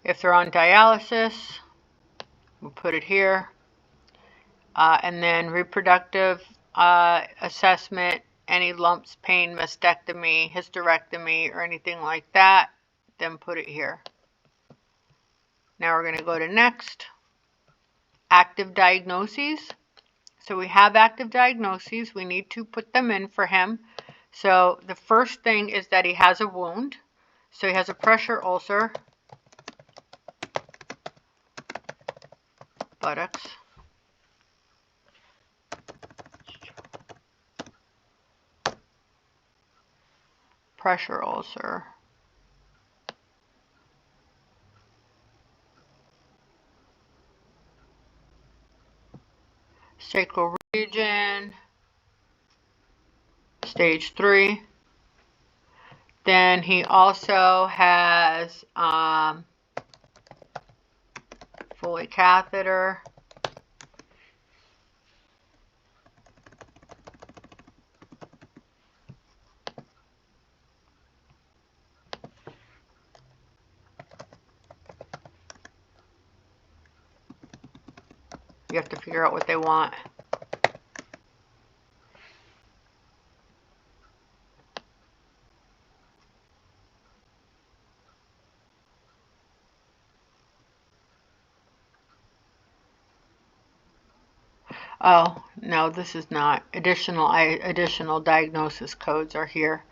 If they're on dialysis, we'll put it here. And then reproductive assessment, any lumps, pain, mastectomy, hysterectomy, or anything like that, then put it here. Now we're going to go to next. Active diagnoses. So we have active diagnoses. We need to put them in for him. So the first thing is that he has a wound. So he has a pressure ulcer. Buttocks. Pressure ulcer. Sacral region. Stage 3. Then he also has Foley catheter. You have to figure out what they want. Oh, no, this is not. Additional diagnosis codes are here.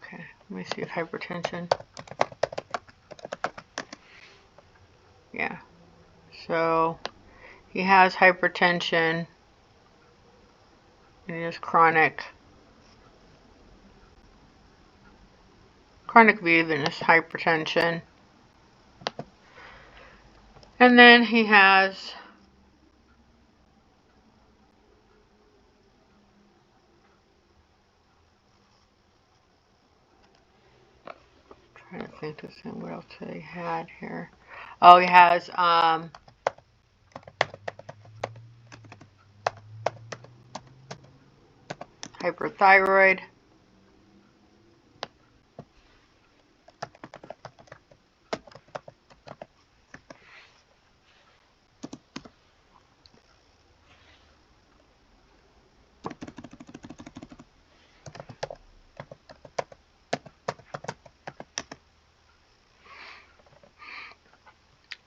Okay, let me see if hypertension. Yeah. So he has hypertension and he has chronic venous hypertension. And then he has trying to think to see what else he had here. Oh, he has hyperthyroid.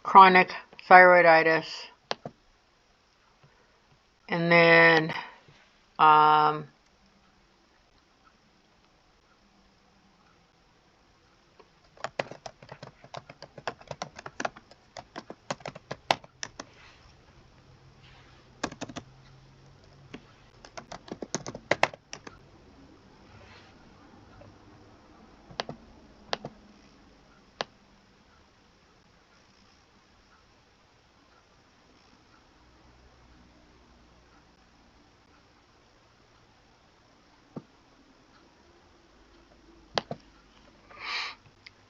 chronic thyroiditis. And then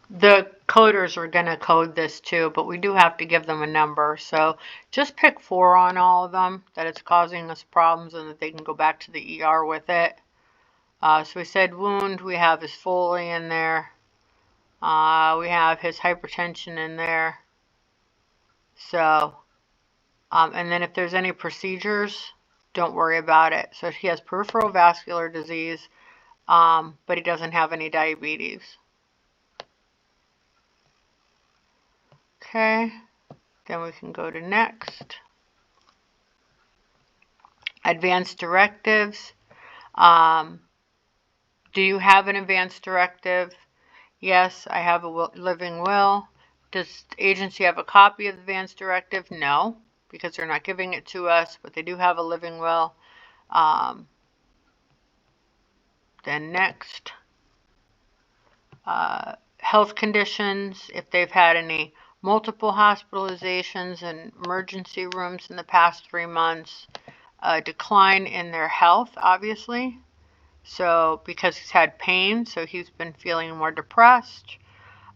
the coders are going to code this too, but we do have to give them a number. So just pick 4 on all of them, that it's causing us problems and that they can go back to the ER with it. So we said wound, we have his Foley in there. We have his hypertension in there. So, and then if there's any procedures, don't worry about it. So he has peripheral vascular disease, but he doesn't have any diabetes. Okay, then we can go to next. Advanced directives. Do you have an advanced directive? Yes, I have a living will. Does the agency have a copy of the advanced directive? No, because they're not giving it to us, but they do have a living will. Then next. Health conditions, if they've had any multiple hospitalizations and emergency rooms in the past 3 months, a decline in their health, obviously. So because he's had pain, so he's been feeling more depressed.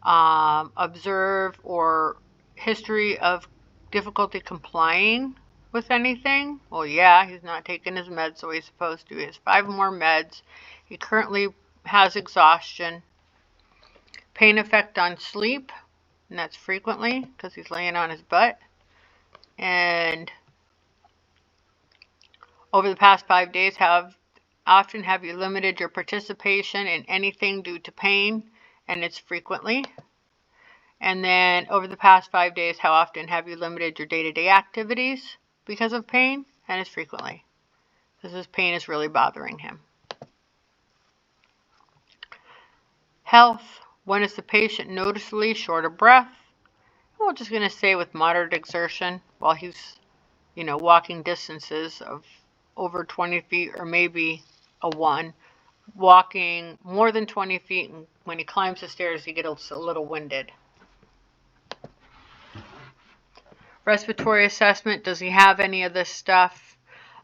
Observe or history of difficulty complying with anything. Well, yeah, he's not taking his meds the way he's supposed to. He has 5 more meds. He currently has exhaustion. Pain effect on sleep, and that's frequently because he's laying on his butt. And over the past 5 days, how often have you limited your participation in anything due to pain? And it's frequently. And then over the past 5 days, how often have you limited your day-to-day activities because of pain? And it's frequently, because this pain is really bothering him. Health. When is the patient noticeably short of breath? We're just going to say with moderate exertion while he's, walking distances of over 20 feet or maybe a 1. Walking more than 20 feet, and when he climbs the stairs, he gets a little winded. Respiratory assessment, does he have any of this stuff?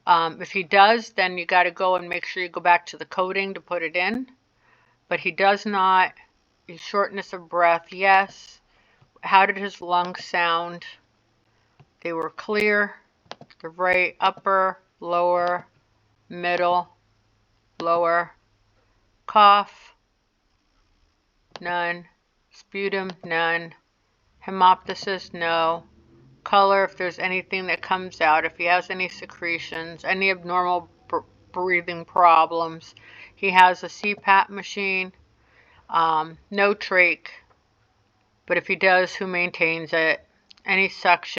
If he does, then you got to go and make sure you go back to the coding to put it in. But he does not. His shortness of breath, yes. How did his lungs sound? They were clear. The right, upper, lower, middle, lower. Cough, none. Sputum, none. Hemoptysis, no. Color, if there's anything that comes out, if he has any secretions, any abnormal breathing problems. He has a CPAP machine. No trach, but if he does, who maintains it? Any suction?